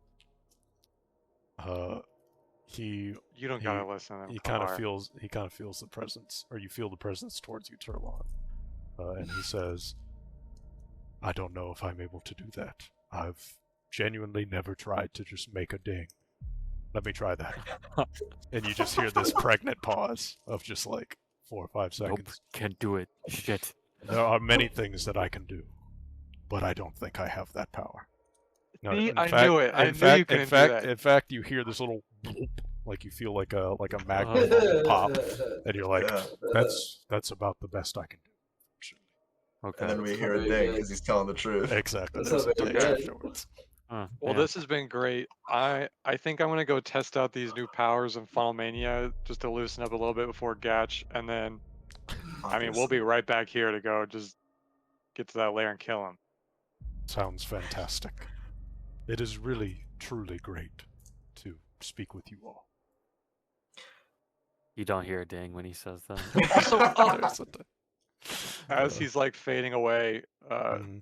He You don't He- gotta listen to him. he kind of Kohar. feels the presence, or you feel the presence towards you, Turlon. And he says, "I don't know if I'm able to do that. I've genuinely never tried to just make a ding. Let me try that." And you just hear this pregnant pause of just like 4 or 5 Nope, seconds. can't do it. Shit. There are many things that I can do, but I don't think I have that power. No, See, in I fact- knew it. I in knew fact- you couldn't in fact, do that. In fact, you hear this little bloop, like you feel like a magma bubble pop, and you're like, Yeah. "That's about the best I can do." Okay. And then we hear a Very ding good. because he's telling the truth. Exactly. That's There's not a very ding good. afterwards. Huh, Well, yeah. this has been great. I think I'm gonna go test out these new powers in Funnel Mania just to loosen up a little bit before Gatch, and then I mean we'll be right back here to go just get to that lair and kill him. Sounds fantastic. It is really, truly great to speak with you all. You don't hear a ding when he says that. Also, There's a ding. as he's like fading away, Mhm.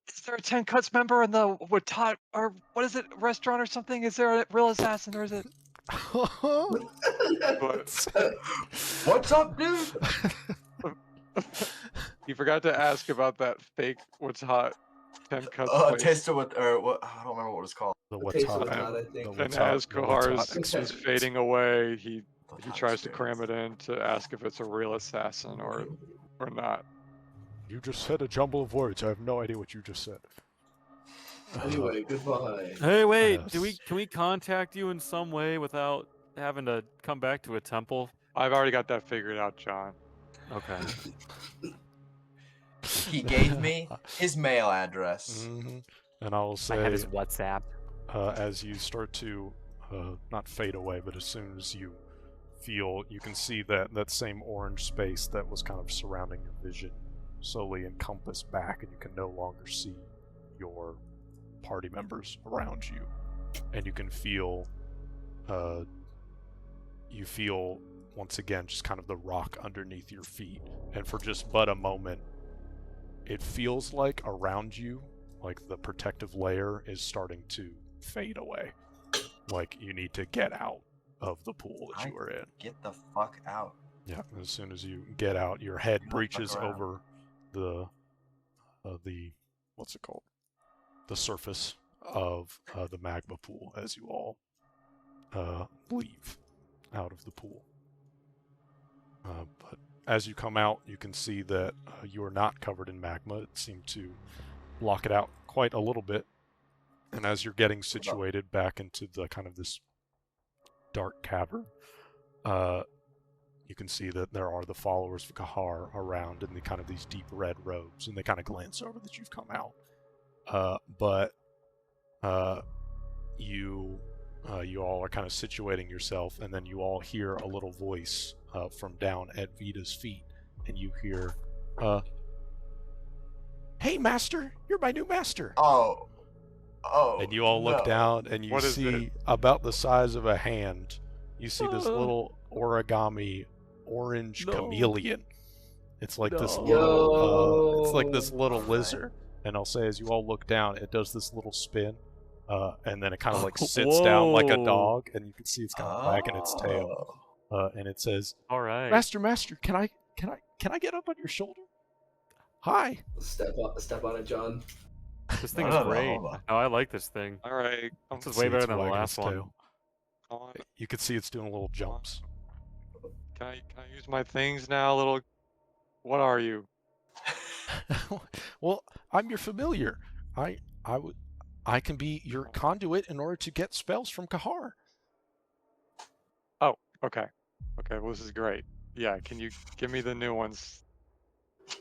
is there a 10 Cuts member in the Watat or what is it restaurant or something? Is there a real assassin or is it? But What's up, dude? you forgot to ask about that fake what's hot 10 Cuts place. Taste of what? Or what? I don't remember what it's called. The taste Watat, was hot, I think. the And Watat- as the Kohar Watat is experience. fading away, he Watat tries to experience. cram it in to ask if it's a real assassin or not. You just said a jumble of words. I have no idea what you just said. Anyway, goodbye. Hey, wait. Yes. Can we contact you in some way without having to come back to a temple? I've already got that figured out, John. Okay. He gave me his mail address. Mhm. And I will I have say, his WhatsApp. as you start to not fade away, but as soon as you feel, you can see that same orange space that was kind of surrounding your vision slowly encompass back, and you can no longer see your party members around you, and you can feel once again just kind of the rock underneath your feet, and for just but a moment it feels like around you, like the protective layer is starting to fade away. Like you need to get out of the pool that you were in. Get the fuck out. Yeah, as soon as you get out, your head Fuck breaches around. over the what's it called? The surface of the magma pool as you all leave out of the pool. But as you come out, you can see that you are not covered in magma. It seemed to block it out quite a little bit. And as you're getting situated back into the kind of this dark cavern, you can see that there are the followers of Kahar around in the kind of these deep red robes, and they kind of glance over that you've come out. But you all are kind of situating yourself, and then you all hear a little voice from down at Vita's feet, and you hear, "Hey, master, you're my new master." Oh. And you all look down, and you What is see about the size of a hand. You see this little origami orange chameleon. It's like this little, it's like this little lizard. And I'll say, as you all look down, it does this little spin, and then it kind of like sits down like a dog, and you can see it's kind of wagging its tail, and it says, All right. "Master, can I get up on your shoulder? Hi." Step on it, John. This thing I is don't know, great. hold on. Oh, I like this thing. All right. This is See way better it's than the wagging last its one. tail. Come on. You can see it's doing little jumps. Can I use my things now, little? What are you? Well, I'm your familiar. I can be your conduit in order to get spells from Kahar. Oh, okay. Okay, well, this is great. Yeah, can you give me the new ones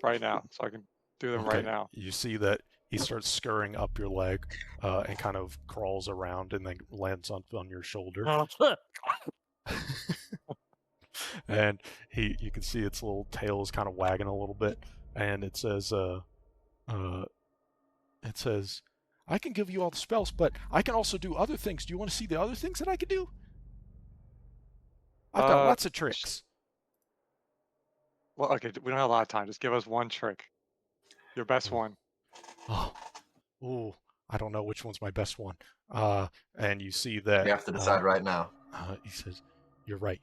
right now so I can do them right now? You see that he starts scurrying up your leg and kind of crawls around and then lands on your shoulder. And you can see its little tail is kind of wagging a little bit, and it says, "I can give you all the spells, but I can also do other things. Do you want to see the other things that I can do? I've got lots of tricks." Well, okay, we don't have a lot of time. Just give us one trick. Your best one. Ooh, I don't know which one's my best one. And you see that You have to decide right now. he says, "You're right.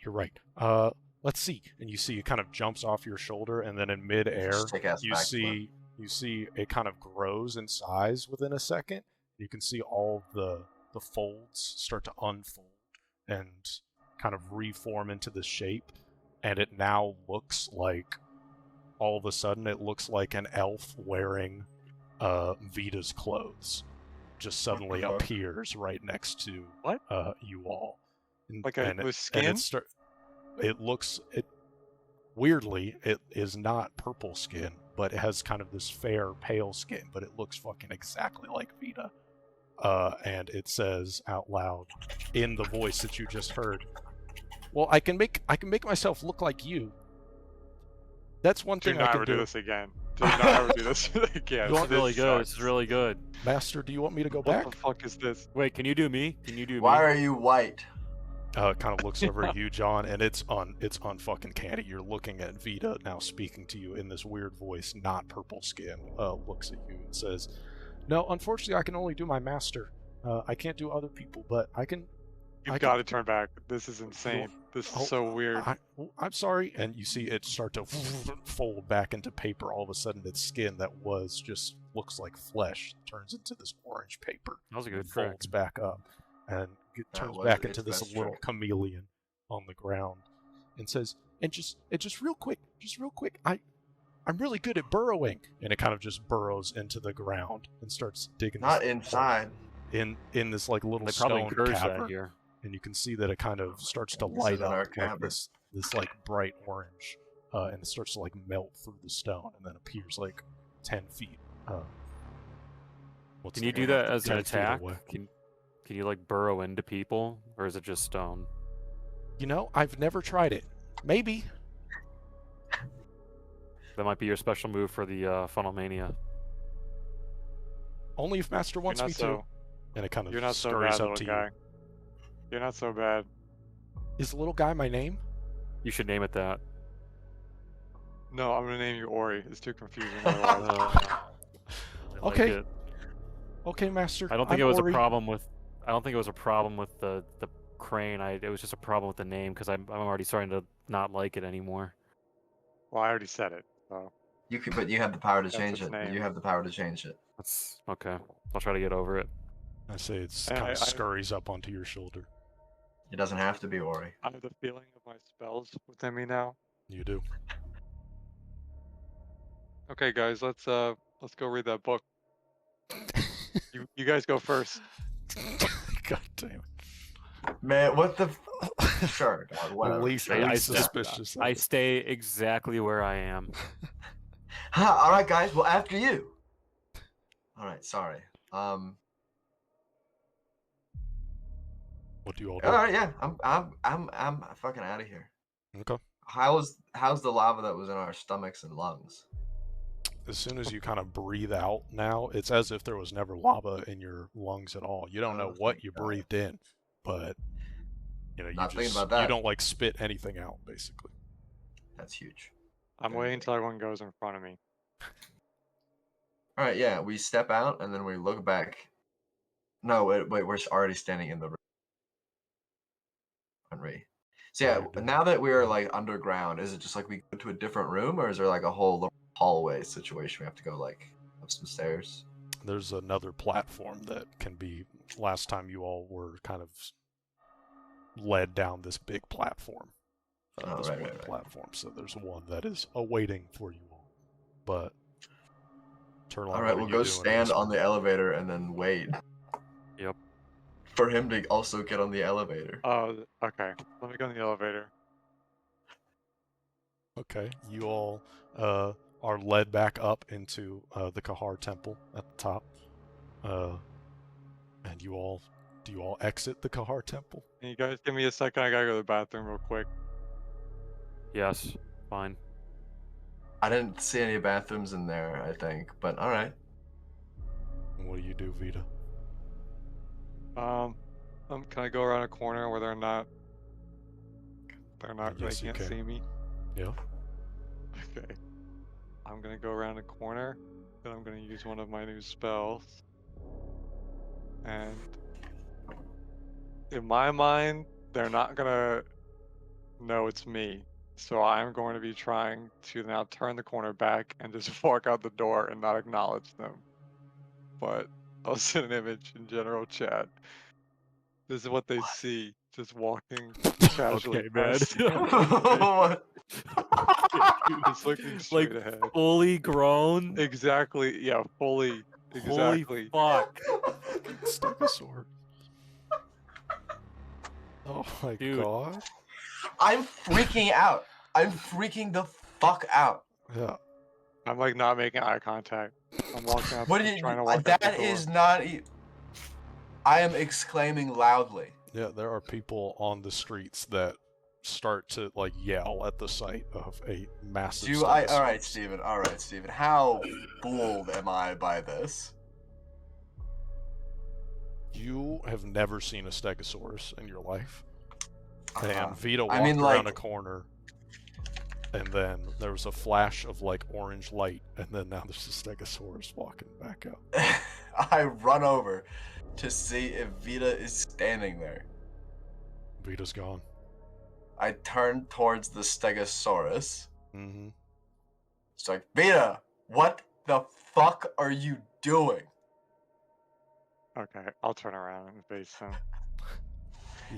Let's see." And you see it kind of jumps off your shoulder, and then in midair, Stick-ass you backflip. see it kind of grows in size within a second. You can see all the folds start to unfold and kind of reform into the shape, and it now looks like, all of a sudden, it looks like an elf wearing Vita's clothes just suddenly fuck? appears right next to What? you all. Like and with it skin? Weirdly, it is not purple skin, but it has kind of this fair, pale skin, but it looks fucking exactly like Vita. And it says out loud, in the voice that you just heard, "Well, I can make myself look like you. That's one Do thing I not can ever do do. this again. Do not ever do this again. You want- This is really good. This sucks. is really good. Master, do you want me to go What back?" the fuck is this? Wait, can you do me? Can you do Why me? are you white? It kind of looks over at you, John, and it's unfucking canny. You're looking at Vita now speaking to you in this weird voice, not purple skin. Looks at you and says, "No, unfortunately, I can only do my master. I can't do other people, but I can." You've I got can- to turn back. This is insane. This is so weird. I'm sorry. And you see it start to fold back into paper. All of a sudden, its skin that was just looks like flesh turns into this orange paper. That was a good It trick. folds back up and it That turns was back its into this best little trick. chameleon on the ground and says, and just real quick, I'm really good at burrowing." And it kind of just burrows into the ground and starts digging Not this hole inside. in this like little They probably stone encourage that cavern. here. And you can see that it kind of starts to This light isn't up our like cavern. this like bright orange, and it starts to like melt through the stone, and then appears like 10 feet. Can you do that as an 10 feet attack? away. Can you like burrow into people, or is it just stone? You know, I've never tried it. Maybe. That might be your special move for the Funnel Mania. Only if Master You're wants not me so. to. And it kind of You're not so scurries bad, up little to guy. you. You're not so bad. Is the little guy my name? You should name it that. No, I'm gonna name you Ori. It's too confusing otherwise. I like Okay. it. Okay, Master. I don't think I'm it was Ori. a problem with. I don't think it was a problem with the crane. It was just a problem with the name because I'm already starting to not like it anymore. Well, I already said it. So You could, but you have the power to That's change its it. name. You have the power to change it. That's okay. I'll try to get over it. I say it's And kind I- of I- scurries up onto your shoulder. It doesn't have to be Ori. I have the feeling of my spells within me now. You do. Okay, guys, let's go read that book. You guys go first. God damn it. Man, what the? Sure, dog, whatever. Least I- suspicious. I stay exactly where I am. All right, guys. Well, after you. All right. Sorry. What do you all All do? right. Yeah. I'm fucking out of here. Okay. How's the lava that was in our stomachs and lungs? As soon as you kind of breathe out now, it's as if there was never lava in your lungs at all. You don't know Oh, what thank you God. breathed in, but you know, you Not thinking just about that. you don't like spit anything out, basically. That's huge. I'm Very waiting big. until everyone goes in front of me. All right. Yeah. We step out and then we look back. No, wait. We're already standing in the room. So yeah, You're doing- now that we're like underground, is it just like we go to a different room, or is there like a whole little hallway situation we have to go like up some stairs? There's another platform that can be. Last time you all were kind of led down this big platform. Oh, This right, one right, right. platform. So there's one that is awaiting for you all. But Turlon, All what right, are we'll you go doing in stand this on the room? elevator and then wait. Yep. For him to also get on the elevator. Oh, okay. Let me go in the elevator. Okay, you all are led back up into the Kahar Temple at the top, and do you all exit the Kahar Temple? Can you guys give me a second? I gotta go to the bathroom real quick. Yes. Fine. I didn't see any bathrooms in there, I think, but all right. And what do you do, Vita? Can I go around a corner where they're not Yes, they you can't can. see me? Yeah. Okay. I'm gonna go around a corner, then I'm gonna use one of my new spells. And in my mind, they're not gonna know it's me. So I'm going to be trying to now turn the corner back and just walk out the door and not acknowledge them. But I'll send an image in general chat. This is what they see, just walking casually Okay, man. past you. What? Just looking straight Like ahead. fully grown. Exactly. Yeah, fully. Holy Exactly. fuck, Stegosaur. Oh my Dude. god. I'm freaking out. I'm freaking the fuck out. Yeah. I'm like not making eye contact. I'm walking out. What I'm do you? trying to walk out the That door. is not. I am exclaiming loudly. Yeah, there are people on the streets that start to like yell at the sight of a massive All right, Stegosaurus. Steven. All right, Steven. How fooled am I by this? You have never seen a Stegosaurus in your life. And Vita I walked mean, around a like- corner, and then there was a flash of like orange light, and then now there's a Stegosaurus walking back up. I run over to see if Vita is standing there. Vita's gone. I turn towards the Stegosaurus. Mm-hmm. It's like, Vita, what the fuck are you doing? Okay, I'll turn around and face him.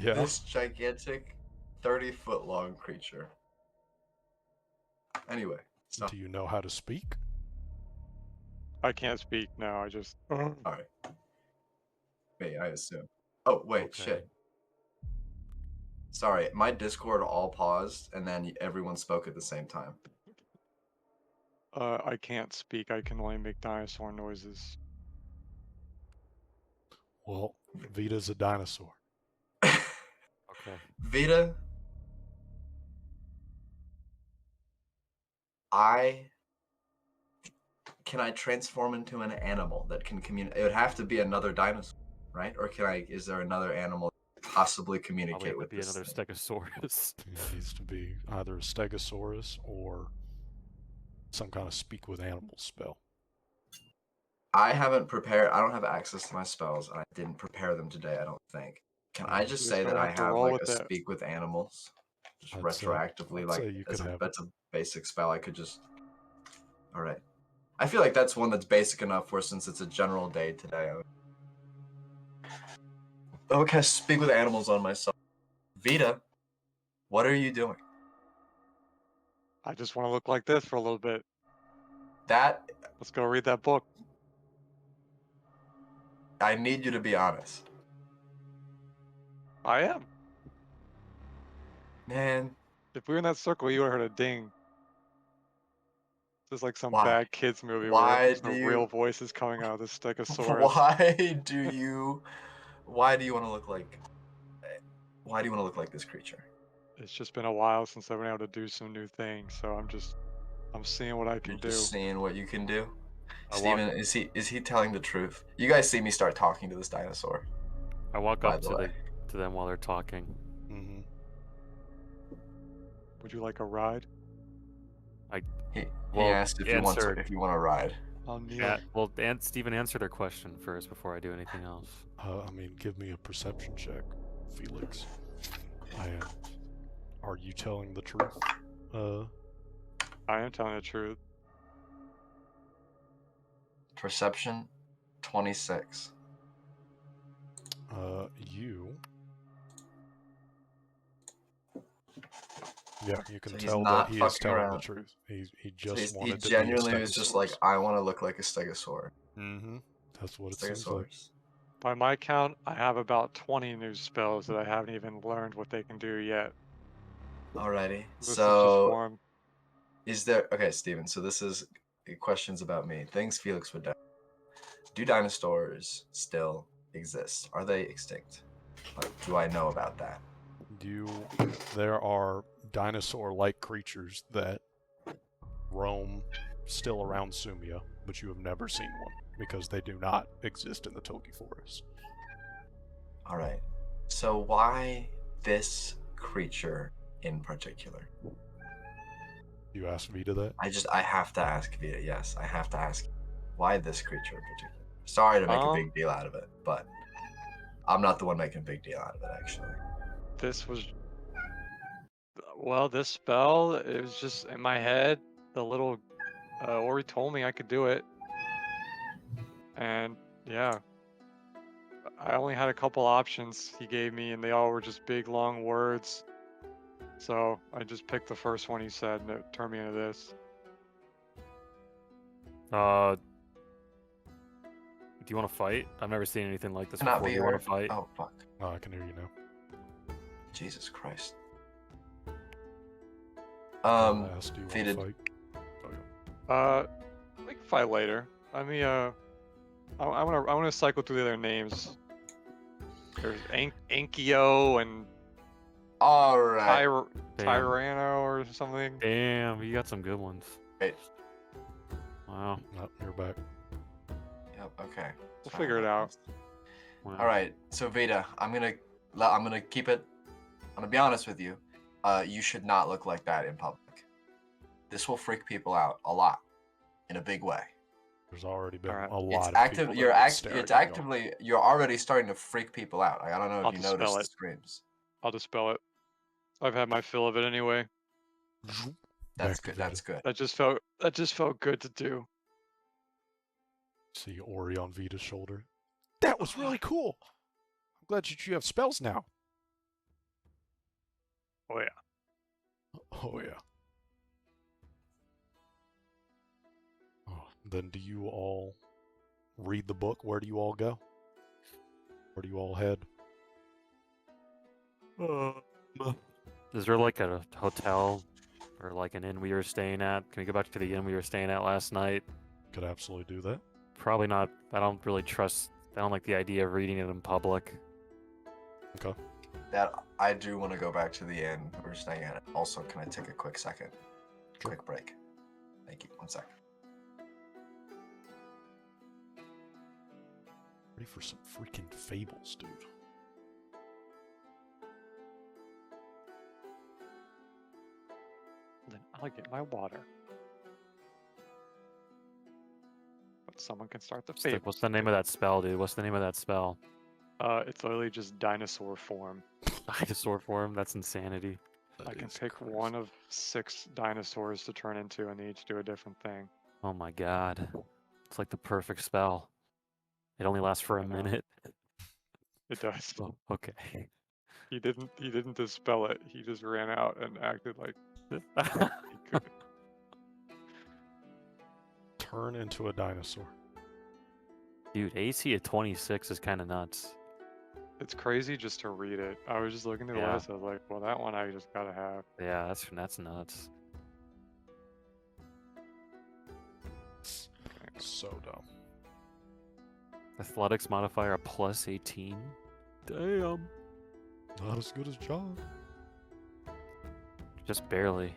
Yeah. This gigantic, 30-foot long creature. Anyway, so Do you know how to speak? I can't speak now. I just. all right. Me, I assume. Oh wait, Okay. shit. Sorry, my Discord all paused, and then everyone spoke at the same time. I can't speak. I can only make dinosaur noises. Well, Vita's a dinosaur. Okay. Vita, can I transform into an animal that can communicate? It would have to be another dinosaur, right? Or is there another animal that could possibly Probably communicate have to with be this another thing? Stegosaurus. It needs to be either a Stegosaurus or some kind of speak with animals spell. I haven't prepared. I don't have access to my spells, and I didn't prepare them today. I don't think. Can I just You're say just that gonna I have to have roll like with a it. speak with animals, just I'd say- retroactively, I'd like say you could have it. that's a basic spell. I could just. All right. I feel like that's one that's basic enough for since it's a general day today. Okay, speak with animals on myself. Vita, what are you doing? I just want to look like this for a little bit. That Let's go read that book. I need you to be honest. I am. Man, If we were in that circle, you would have heard a ding. This is like some Why? bad kids movie Why where there's do no you- real voices coming out of the Stegosaurus. why do you want to look like this creature? It's just been a while since I've been able to do some new things, so I'm seeing what I can You're do. just seeing what you can do. I walk- Steven, is he telling the truth? You guys see me start talking to this dinosaur. I walk By up the to way. to them while they're talking. Mm-hmm. Would you like a ride? He Well, asked if you want to ride. I'll kneel. Yeah. Well, Steven, answer their question first before I do anything else. I mean, give me a perception check, Felix. Are you telling the truth? I am telling the truth. Perception 26. You. Yeah, you can So he's tell not that he is fucking telling the around. truth. He So just he wanted to genuinely be a was just like, I want to look like a stegosaur. Mm-hmm. That's what it seems like. Stegosaurs. By my count, I have about 20 new spells that I haven't even learned what they can do yet. Alrighty. This is just So one. is there okay, Steven, so this is questions about me. Things Felix would do. Do dinosaurs still exist? Are they extinct? Like, do I know about that? There are dinosaur-like creatures that roam still around Sumia, but you have never seen one because they do not exist in the Toki Forest. Alright. So why this creature in particular? You asked Vita that? I have to ask Vita, yes. I have to ask why this creature in particular. Sorry to make a big deal out of it, but I'm not the one making a big deal out of it, actually. This was. Well, this spell, it was just in my head. The little Ori told me I could do it. And yeah. I only had a couple options he gave me, and they all were just big, long words. So I just picked the first one he said, and it turned me into this. Do you want to fight? I've never seen anything like this Cannot before. be Do you want heard. to fight? Oh, fuck. Oh, I can hear you now. Jesus Christ. I asked, do you Vita, want to fight? We can fight later. I mean, I want to cycle through the other names. There's Ankyo and alright. Damn. Tyranno or something. Damn, you got some good ones. Wait. Wow. Nope, you're back. Yep, okay. We'll figure it out. Wow. Alright, so Vita, I'm gonna keep it. I'm gonna be honest with you. You should not look like that in public. This will freak people out a lot, in a big way. There's already been Alright. a lot It's of active. people You're that have been staring It's at y'all. actively. You're already starting to freak people out. Like, I don't know if I'll you dispel noticed the it. screams. I'll dispel it. I've had my fill of it anyway. That's Back to good. That's Vita. good. That just felt good to do. See Ori on Vita's shoulder. That was really cool. I'm glad that you have spells now. Oh yeah. Oh yeah. Oh, then do you all read the book? Where do you all go? Where do you all head? Is there like a hotel or like an inn we were staying at? Can we go back to the inn we were staying at last night? Could absolutely do that. Probably not. I don't really trust. I don't like the idea of reading it in public. Okay. That I do want to go back to the inn we're staying at. Also, can I take a quick second? Sure. Quick break. Thank you. 1 second. Ready for some freaking Fables, dude. Then I'll get my water. Someone can start the What's the, Fables. what's the name of that spell, dude? What's the name of that spell? It's literally just dinosaur form. Dinosaur form? That's insanity. I can pick one of 6 dinosaurs to turn into, and they each do a different thing. Oh my god. It's like the perfect spell. It only lasts for a I know. minute. It does. Oh, okay. He didn't dispel it. He just ran out and acted like he could. Turn into a dinosaur. Dude, AC at 26 is kind of nuts. It's crazy just to read it. I was just looking at the Yeah. list. I was like, well, that one I just gotta have. Yeah, that's nuts. So dumb. Athletics modifier a plus 18. Damn. Not as good as John. Just barely.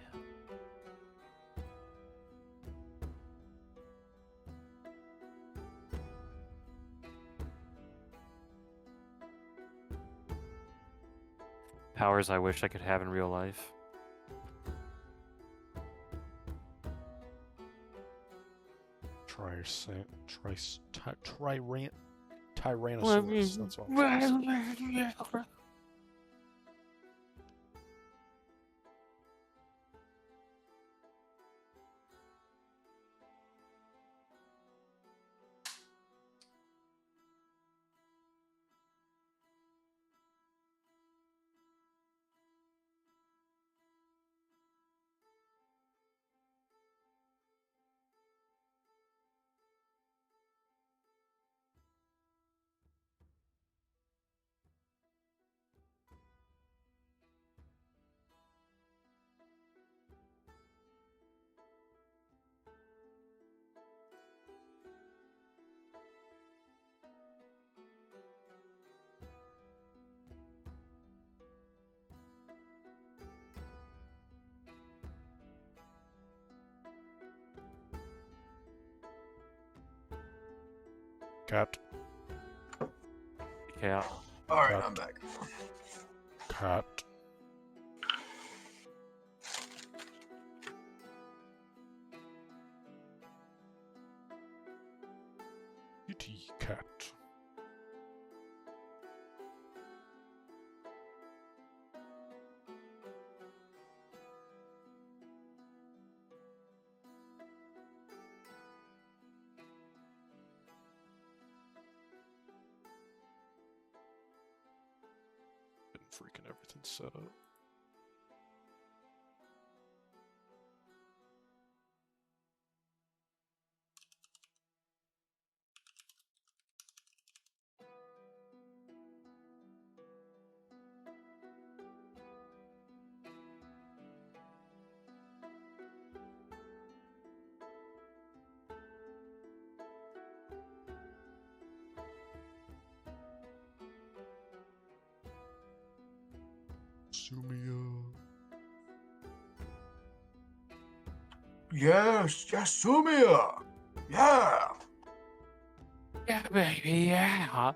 Powers I wish I could have in real life. Tyrannosaurus. That's what I'm trying to say. Cat. Yeah. All right, Cat. I'm back. Cat. Kitty cat. Getting freaking everything set up. Sumia. Yes, Sumia. Yeah. Yeah, baby, yeah.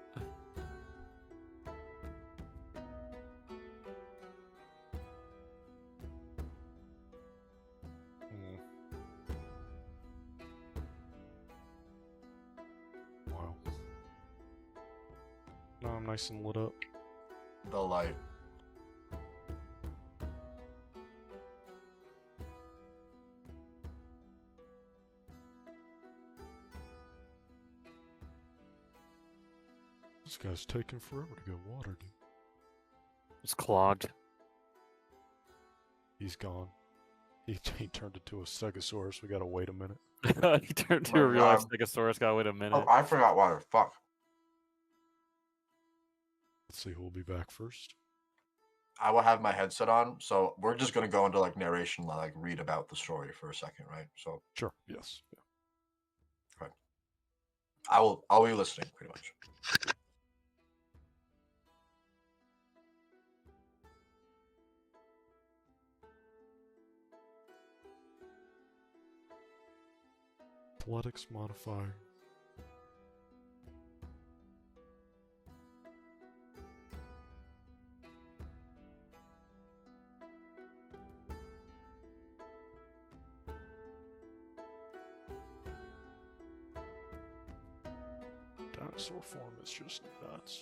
Wow. Now I'm nice and lit up. The light. This guy's taking forever to get water, dude. It's clogged. He's gone. He turned into a Stegosaurus. We gotta wait a minute. He turned to My a real life God. Stegosaurus. Gotta wait a minute. Oh, I forgot water. Fuck. Let's see who will be back first. I will have my headset on, so we're just gonna go into like narration, like read about the story for a second, right? So Sure. Yes. Yeah. I'll be listening pretty much. Athletics modifier. dinosaur form is just nuts.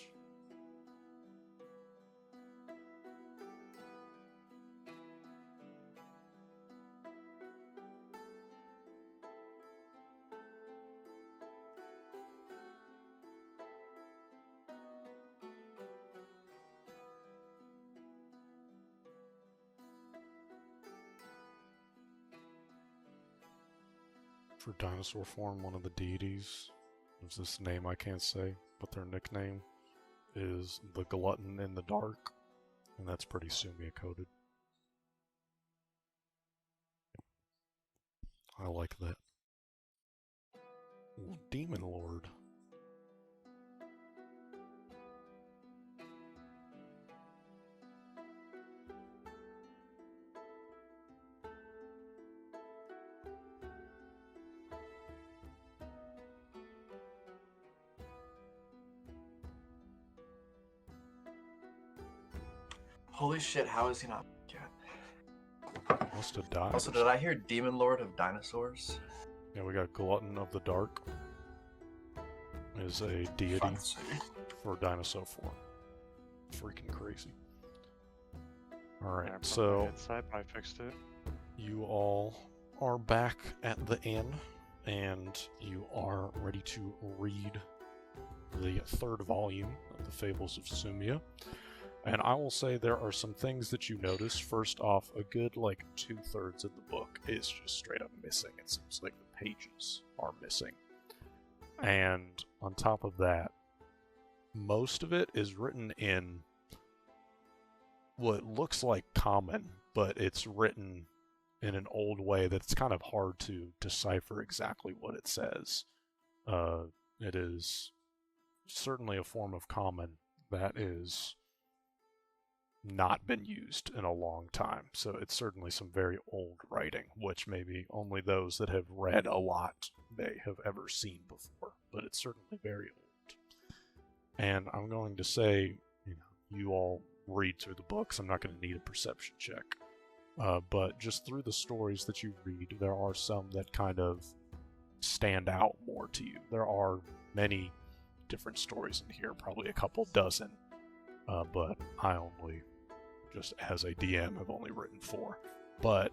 For dinosaur form, one of the deities, there's this name I can't say, but their nickname is the Glutton in the Dark, and that's pretty Sumia coded. I like that. Ooh, Demon Lord. Holy shit, how is he not yet? Must have died. Also, did I hear Demon Lord of Dinosaurs? Yeah, we got Glutton of the Dark. Is a deity Fancy. for dinosaur form. Freaking crazy. Alright, Yeah, from so my side, I fixed it. you all are back at the inn, and you are ready to read the third volume of the Fables of Sumia. And I will say there are some things that you notice. First off, a good like 2/3 of the book is just straight up missing. It seems like the pages are missing. And on top of that, most of it is written in what looks like common, but it's written in an old way that's kind of hard to decipher exactly what it says. It is certainly a form of common that is not been used in a long time. So it's certainly some very old writing, which maybe only those that have read a lot may have ever seen before, but it's certainly very old. And I'm going to say, you all read through the books. I'm not going to need a perception check. But just through the stories that you read, there are some that kind of stand out more to you. There are many different stories in here, probably a couple dozen, but I only, just as a DM, have only written 4. But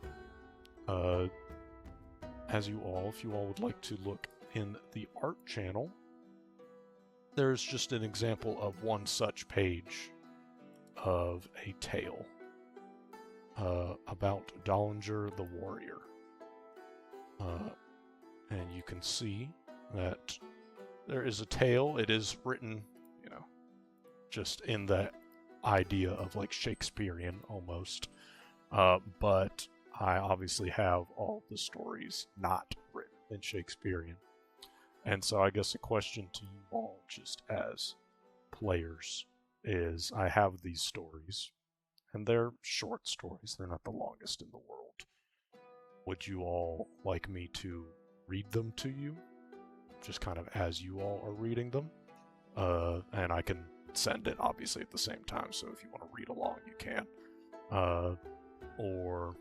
as you all, if you all would like to look in the art channel, there's just an example of one such page of a tale about Dollinger the Warrior. And you can see that there is a tale. It is written, just in the idea of like Shakespearean almost. But I obviously have all the stories not written in Shakespearean. And so I guess a question to you all, just as players, is I have these stories, and they're short stories. They're not the longest in the world. Would you all like me to read them to you? Just kind of as you all are reading them? And I can send it, obviously, at the same time, so if you want to read along, you can. Or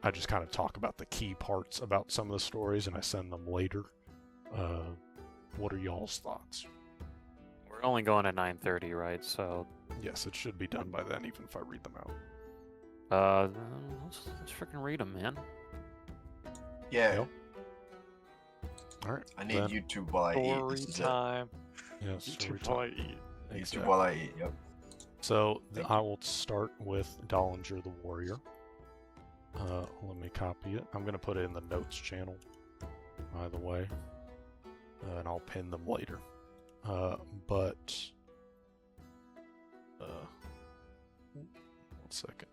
I just kind of talk about the key parts about some of the stories, and I send them later. What are y'all's thoughts? We're only going at 9:30, right? So Yes, it should be done by then, even if I read them out. let's freaking read them, man. Yeah. Yep. Alright. I need YouTube while I eat. Story This is time. Yes, story YouTube while I time. eat. it. YouTube Exactly. while I eat. Yep. So Thank I will start with Dollinger the Warrior. Let me copy it. I'm going to put it in the notes channel, by the way, and I'll pin them later. But one second.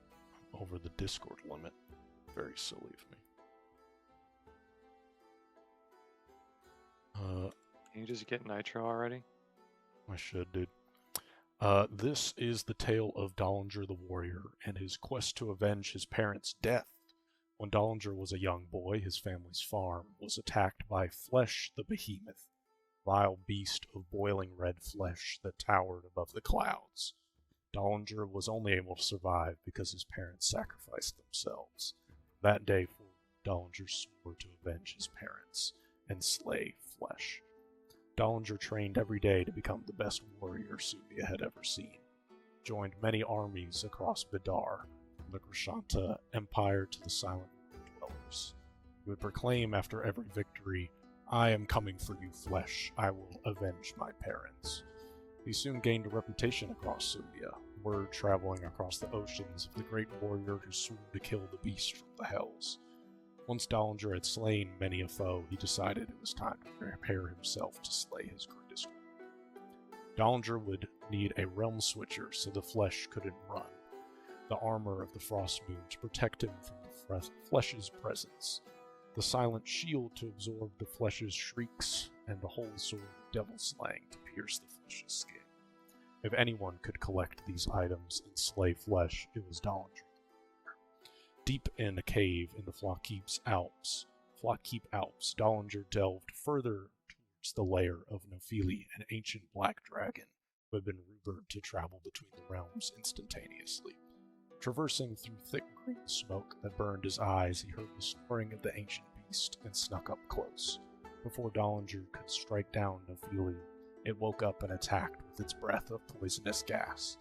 I'm over the Discord limit. Very silly of me. Can you just get Nitro already? I should, dude. This is the tale of Dollinger the Warrior and his quest to avenge his parents' death. When Dollinger was a young boy, his family's farm was attacked by Flesh the Behemoth, vile beast of boiling red flesh that towered above the clouds. Dollinger was only able to survive because his parents sacrificed themselves. From that day forward, Dollinger swore to avenge his parents and slay Flesh. Dollinger trained every day to become the best warrior Sumia had ever seen. Joined many armies across Bidar, from the Grishanta Empire to the Silent Dwellers. He would proclaim after every victory, "I am coming for you, flesh. I will avenge my parents." He soon gained a reputation across Sumia, word traveling across the oceans of the great warrior who swore to kill the beast from the hells. Once Dollinger had slain many a foe, he decided it was time to prepare himself to slay his greatest one. Dollinger would need a realm switcher so the flesh couldn't run, the armor of the frost moon to protect him from the flesh's presence, the silent shield to absorb the flesh's shrieks, and the whole sword of devil slaying to pierce the flesh's skin. If anyone could collect these items and slay flesh, it was Dollinger. Deep in a cave in the Flakkeep Alps, Dollinger delved further towards the lair of Nofili, an ancient black dragon who had been rumored to travel between the realms instantaneously. Traversing through thick green smoke that burned his eyes, he heard the snoring of the ancient beast and snuck up close. Before Dollinger could strike down Nofili, it woke up and attacked with its breath of poisonous gas.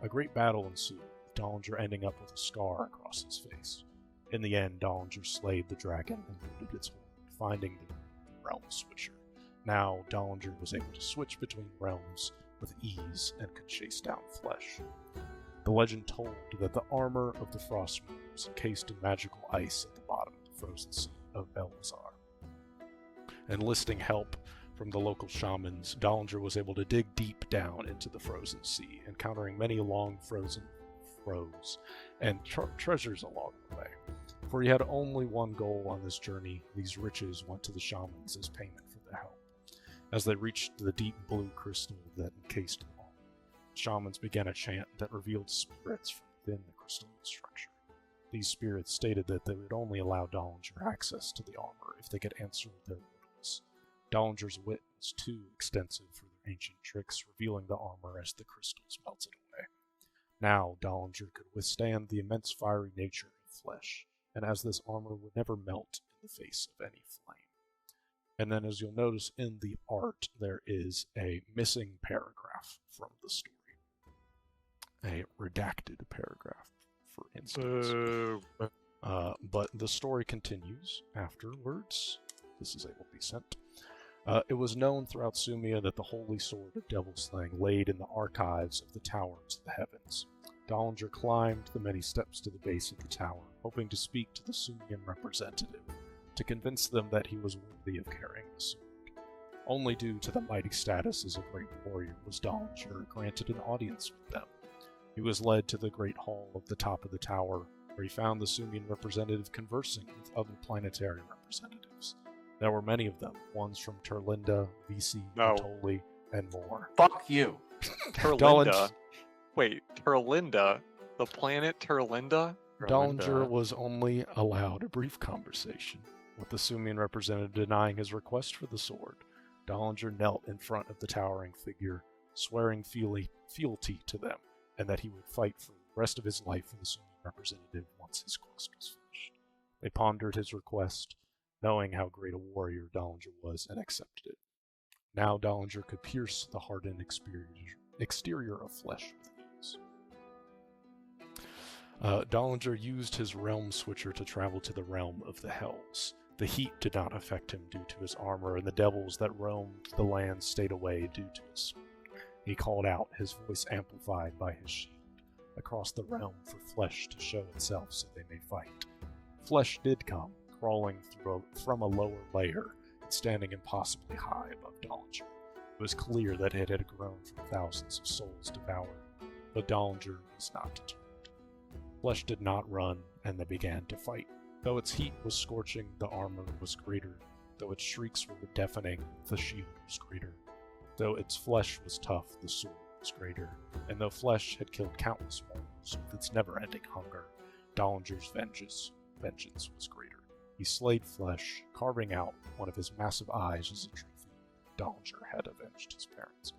A great battle ensued, with Dollinger ending up with a scar across his face. In the end, Dollinger slayed the dragon and looted its horn, finding the realm switcher. Now, Dollinger was able to switch between realms with ease and could chase down flesh. The legend told that the armor of the Frost Moon was encased in magical ice at the bottom of the frozen sea of Belazar. Enlisting help from the local shamans, Dollinger was able to dig deep down into the frozen sea, encountering many long frozen froze and treasures along the way. For he had only one goal on this journey, these riches went to the shamans as payment for their help. As they reached the deep blue crystal that encased them all, shamans began a chant that revealed spirits from within the crystalline structure. These spirits stated that they would only allow Dollinger access to the armor if they could answer their riddles. Dollinger's wit was too extensive for their ancient tricks, revealing the armor as the crystals melted away. Now Dollinger could withstand the immense fiery nature of flesh, and as this armor would never melt in the face of any flame. And then, as you'll notice in the art, there is a missing paragraph from the story. A redacted paragraph, for instance. But the story continues afterwards. This is able to be sent. It was known throughout Sumia that the holy sword of devil slaying laid in the archives of the towers of the heavens. Dollinger climbed the many steps to the base of the tower, hoping to speak to the Sumian representative, to convince them that he was worthy of carrying the sword. Only due to the mighty status as a great warrior was Dollinger granted an audience with them. He was led to the great hall at the top of the tower, where he found the Sumian representative conversing with other planetary representatives. There were many of them, ones from Terlinda, VC, Atoli, and more. Fuck you. Terlinda? Wait, Terlinda? The planet Terlinda? Dollinger was only allowed a brief conversation, with the Sumian representative denying his request for the sword. Dollinger knelt in front of the towering figure, swearing fealty to them, and that he would fight for the rest of his life for the Sumian representative once his quest was finished. They pondered his request, knowing how great a warrior Dollinger was, and accepted it. Now Dollinger could pierce the hardened exterior of flesh with ease. Dollinger used his realm switcher to travel to the realm of the Hells. The heat did not affect him due to his armor, and the devils that roamed the land stayed away due to his sword. He called out, his voice amplified by his shield, across the realm for flesh to show itself so they may fight. Flesh did come, crawling from a lower layer and standing impossibly high above Dollinger. It was clear that it had grown from thousands of souls devoured, but Dollinger was not deterred. Flesh did not run, and they began to fight. Though its heat was scorching, the armor was greater. Though its shrieks were deafening, the shield was greater. Though its flesh was tough, the sword was greater. And though flesh had killed countless mortals with its never-ending hunger, Dollinger's vengeance was greater. He slayed flesh, carving out one of his massive eyes as a trophy. Dollinger had avenged his parents.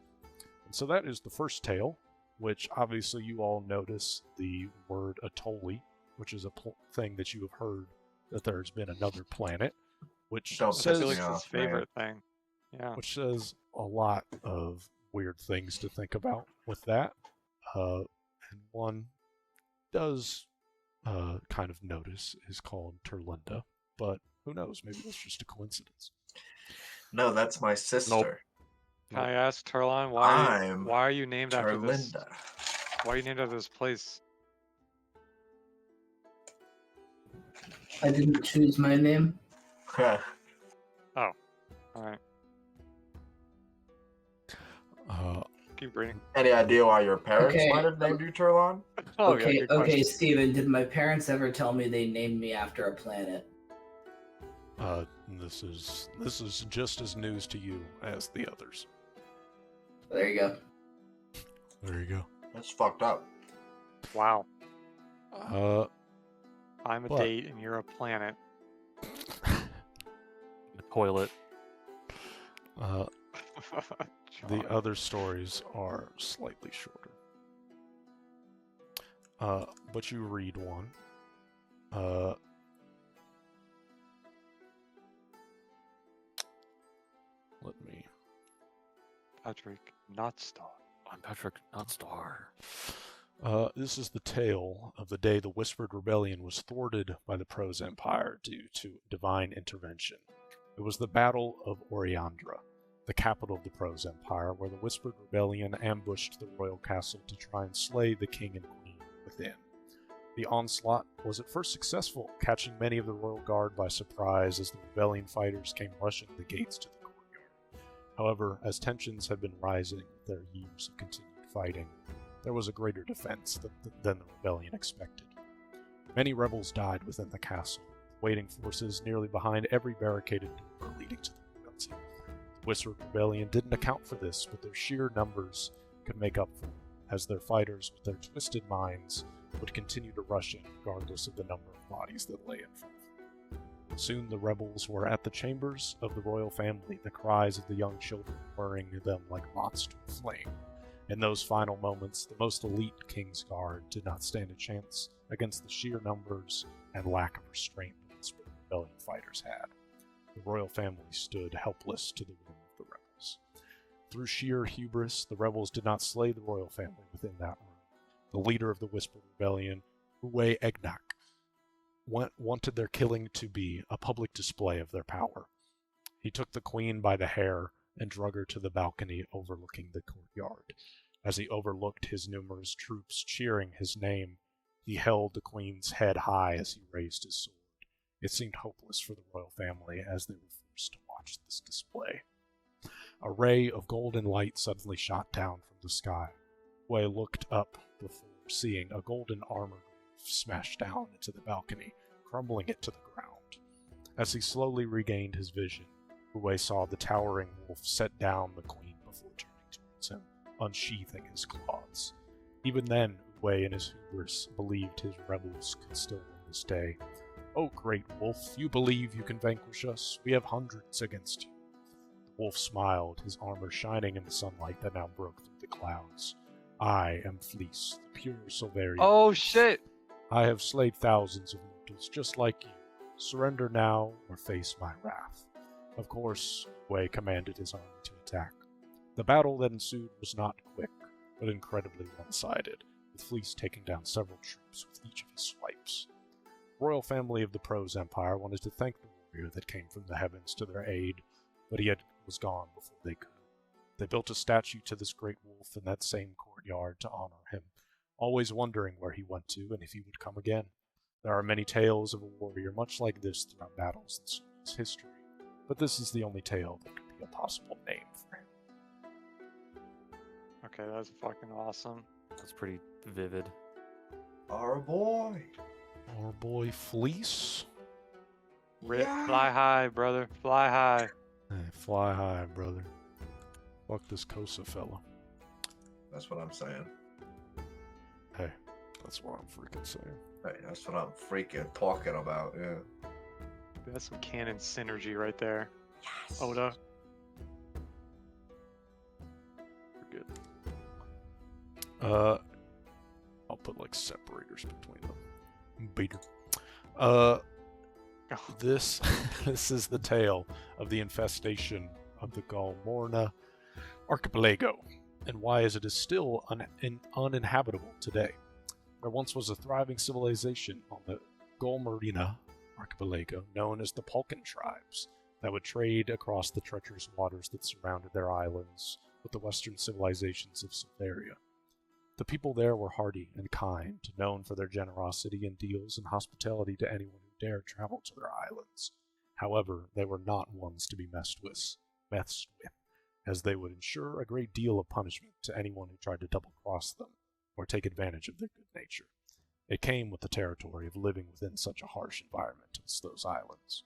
And so that is the first tale, which obviously you all notice the word Atoli, which is a thing that you have heard that there's been another planet, which Don't says piss me Felix's off, favorite thing. Yeah. which says a lot of weird things to think about with that. And one does kind of notice is called Terlinda, but who knows? Maybe that's just a coincidence. No, that's my sister. Can I ask Turlon I'm why are you named after this? Terlinda. Why are you named after this place? I didn't choose my name. All right, keep reading. Any idea why your parents Okay. might have named you Turlon? Oh, yeah, Okay, good okay, question. Steven, did my parents ever tell me they named me after a planet? This is just as news to you as the others. There you go. There you go. That's fucked up. Wow, I'm a What? date and you're a planet. The toilet. The other stories are slightly shorter. But you read one. Let me. Patrick Notstar. I'm Patrick Notstar. This is the tale of the day the Whispered Rebellion was thwarted by the Prose Empire due to divine intervention. It was the Battle of Oriandra, the capital of the Prose Empire, where the Whispered Rebellion ambushed the royal castle to try and slay the king and queen within. The onslaught was at first successful, catching many of the royal guard by surprise as the rebellion fighters came rushing the gates to the courtyard. However, as tensions had been rising with their years of continued fighting, there was a greater defense than the rebellion expected. Many rebels died within the castle, waiting forces nearly behind every barricaded door leading to the royalty. The Whispered Rebellion didn't account for this, but their sheer numbers could make up for it, as their fighters with their twisted minds would continue to rush in regardless of the number of bodies that lay in front of them. Soon the rebels were at the chambers of the royal family, the cries of the young children whirring them like moths to a flame. In those final moments, the most elite King's Guard did not stand a chance against the sheer numbers and lack of restraint the Whispered Rebellion fighters had. The royal family stood helpless to the whim of the rebels. Through sheer hubris, the rebels did not slay the royal family within that room. The leader of the Whispered Rebellion, Uwe Egnak, wanted their killing to be a public display of their power. He took the queen by the hair and drug her to the balcony overlooking the courtyard. As he overlooked his numerous troops cheering his name, he held the queen's head high as he raised his sword. It seemed hopeless for the royal family as they were forced to watch this display. A ray of golden light suddenly shot down from the sky. Wei looked up before seeing a golden armor smash down into the balcony, crumbling it to the ground. As he slowly regained his vision, Wei saw the towering wolf set down the queen before turning towards him, unsheathing his claws. Even then, Wei in his hubris believed his rebels could still win this day. "Oh, great wolf, you believe you can vanquish us? We have hundreds against you." The wolf smiled, his armor shining in the sunlight that now broke through the clouds. "I am Fleece, the pure Silverian. Oh shit! I have slayed thousands of mortals just like you. Surrender now or face my wrath." Of course, Wei commanded his army to attack. The battle that ensued was not quick, but incredibly one-sided, with Fleece taking down several troops with each of his swipes. The royal family of the Prose Empire wanted to thank the warrior that came from the heavens to their aid, but he was gone before they could. They built a statue to this great wolf in that same courtyard to honor him, always wondering where he went to and if he would come again. There are many tales of a warrior much like this throughout battles in Sumia's history, but this is the only tale that could be a possible name for him. Okay, that's fucking awesome. That's pretty vivid. Our boy. Our boy Fleece. Rip, fly high, brother, fly high. Hey, fly high, brother. Fuck this Kosa fella. That's what I'm saying. Hey, that's what I'm freaking saying. Hey, that's what I'm freaking talking about. Yeah. That's some canon synergy right there. Yes. Oda. We're good. I'll put like separators between them. Beater. This is the tale of the infestation of the Galmorna archipelago, and why is it still uninhabitable today. There once was a thriving civilization on the Golmarina archipelago known as the Pulcan tribes that would trade across the treacherous waters that surrounded their islands with the western civilizations of Silveria. The people there were hardy and kind, known for their generosity in deals and hospitality to anyone who dared travel to their islands. However, they were not ones to be messed with, as they would ensure a great deal of punishment to anyone who tried to double-cross them or take advantage of their good nature. It came with the territory of living within such a harsh environment as those islands.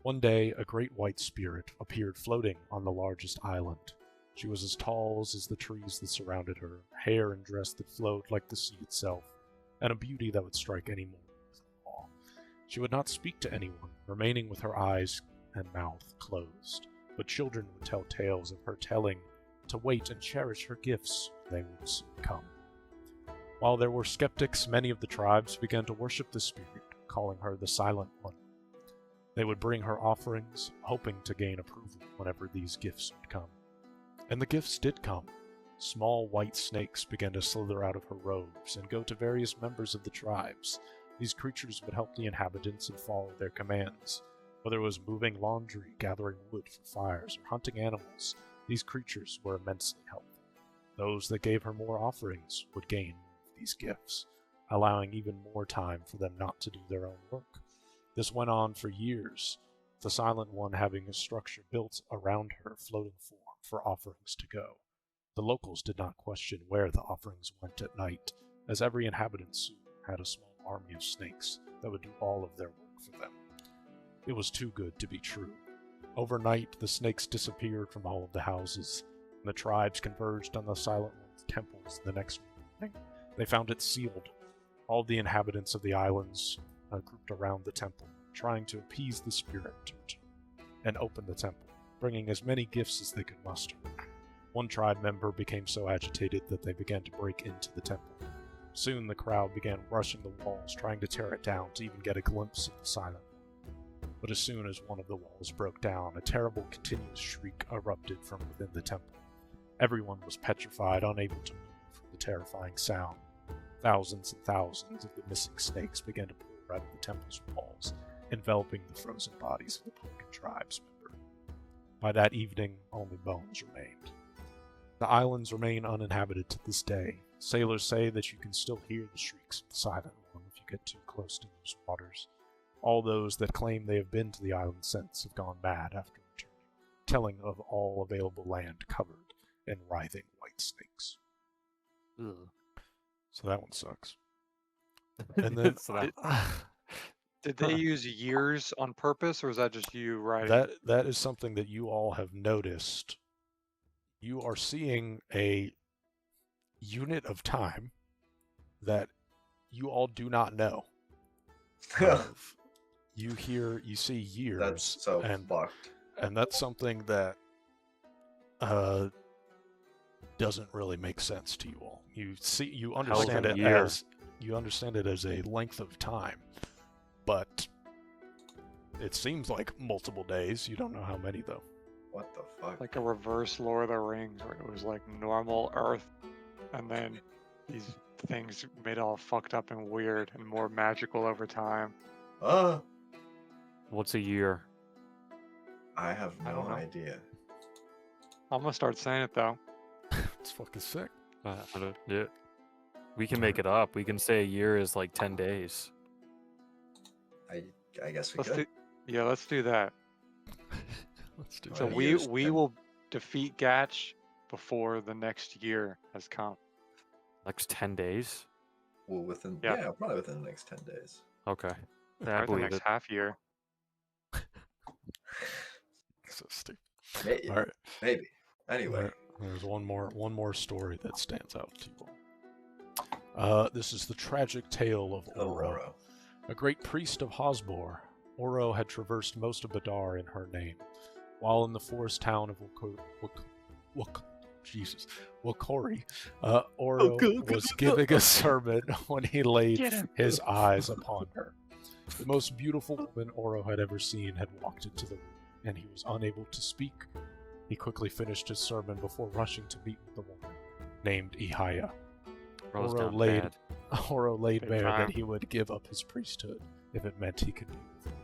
One day, a great white spirit appeared floating on the largest island. She was as tall as the trees that surrounded her, hair and dress that flowed like the sea itself, and a beauty that would strike any mortal with awe. She would not speak to anyone, remaining with her eyes and mouth closed, but children would tell tales of her telling to wait and cherish her gifts. They would soon come. While there were skeptics, many of the tribes began to worship the spirit, calling her the Silent One. They would bring her offerings, hoping to gain approval whenever these gifts would come. And the gifts did come. Small white snakes began to slither out of her robes and go to various members of the tribes. These creatures would help the inhabitants and follow their commands. Whether it was moving laundry, gathering wood for fires, or hunting animals, these creatures were immensely helpful. Those that gave her more offerings would gain more of these gifts, allowing even more time for them not to do their own work. This went on for years, the Silent One having a structure built around her floating form for offerings to go. The locals did not question where the offerings went at night, as every inhabitant soon had a small army of snakes that would do all of their work for them. It was too good to be true. Overnight, the snakes disappeared from all of the houses, and the tribes converged on the Silent One's temples the next morning. They found it sealed. All the inhabitants of the islands grouped around the temple, trying to appease the spirit to return and open the temple, bringing as many gifts as they could muster. One tribe member became so agitated that they began to break into the temple. Soon the crowd began rushing the walls, trying to tear it down to even get a glimpse of the Silent One. But as soon as one of the walls broke down, a terrible continuous shriek erupted from within the temple. Everyone was petrified, unable to move from the terrifying sound. Thousands and thousands of the missing snakes began to pour out of the temple's walls, enveloping the frozen bodies of the Pulcan tribes member. By that evening, only bones remained. The islands remain uninhabited to this day. Sailors say that you can still hear the shrieks of the Silent One if you get too close to those waters. All those that claim they have been to the island since have gone mad after returning, telling of all available land covered in writhing white snakes. Ugh. So that one sucks. And then So that- Did they use years on purpose, or is that just you writing? that is something that you all have noticed. You are seeing a unit of time that you all do not know. Of. You see years. That's so and fucked. and that's something that doesn't really make sense to you all. You understand a it year? as a length of time, but it seems like multiple days. You don't know how many though. What the fuck? Like a reverse Lord of the Rings, where it was like normal Earth, and then these things made all fucked up and weird and more magical over time. What's a year? I have I no don't know. idea. I'm gonna start saying it though. It's fucking sick. Yeah. We can make it up. We can say a year is like 10 days. I guess we Let's could. do, let's do that. Let's do So that. we years, we 10. will defeat Gatch before the next year has come. Next 10 days? Well, within Yeah. probably within the next 10 days. Okay. Yeah, I Or the believe next it. half year. So stupid. Maybe. All right. Maybe. Anyway. There's one more story that stands out to you all. This is the tragic tale of Oro. Oro. A great priest of Hosbor, Oro had traversed most of Badar in her name. While in the forest town of Wakori, Oro was giving a sermon when he laid his eyes upon her. The most beautiful woman Oro had ever seen had walked into the room, and he was unable to speak He quickly finished his sermon before rushing to meet with the woman named Ihaya. Rose Oro down laid, bad. Oro laid Big bare time. that he would give up his priesthood if it meant he could be with her.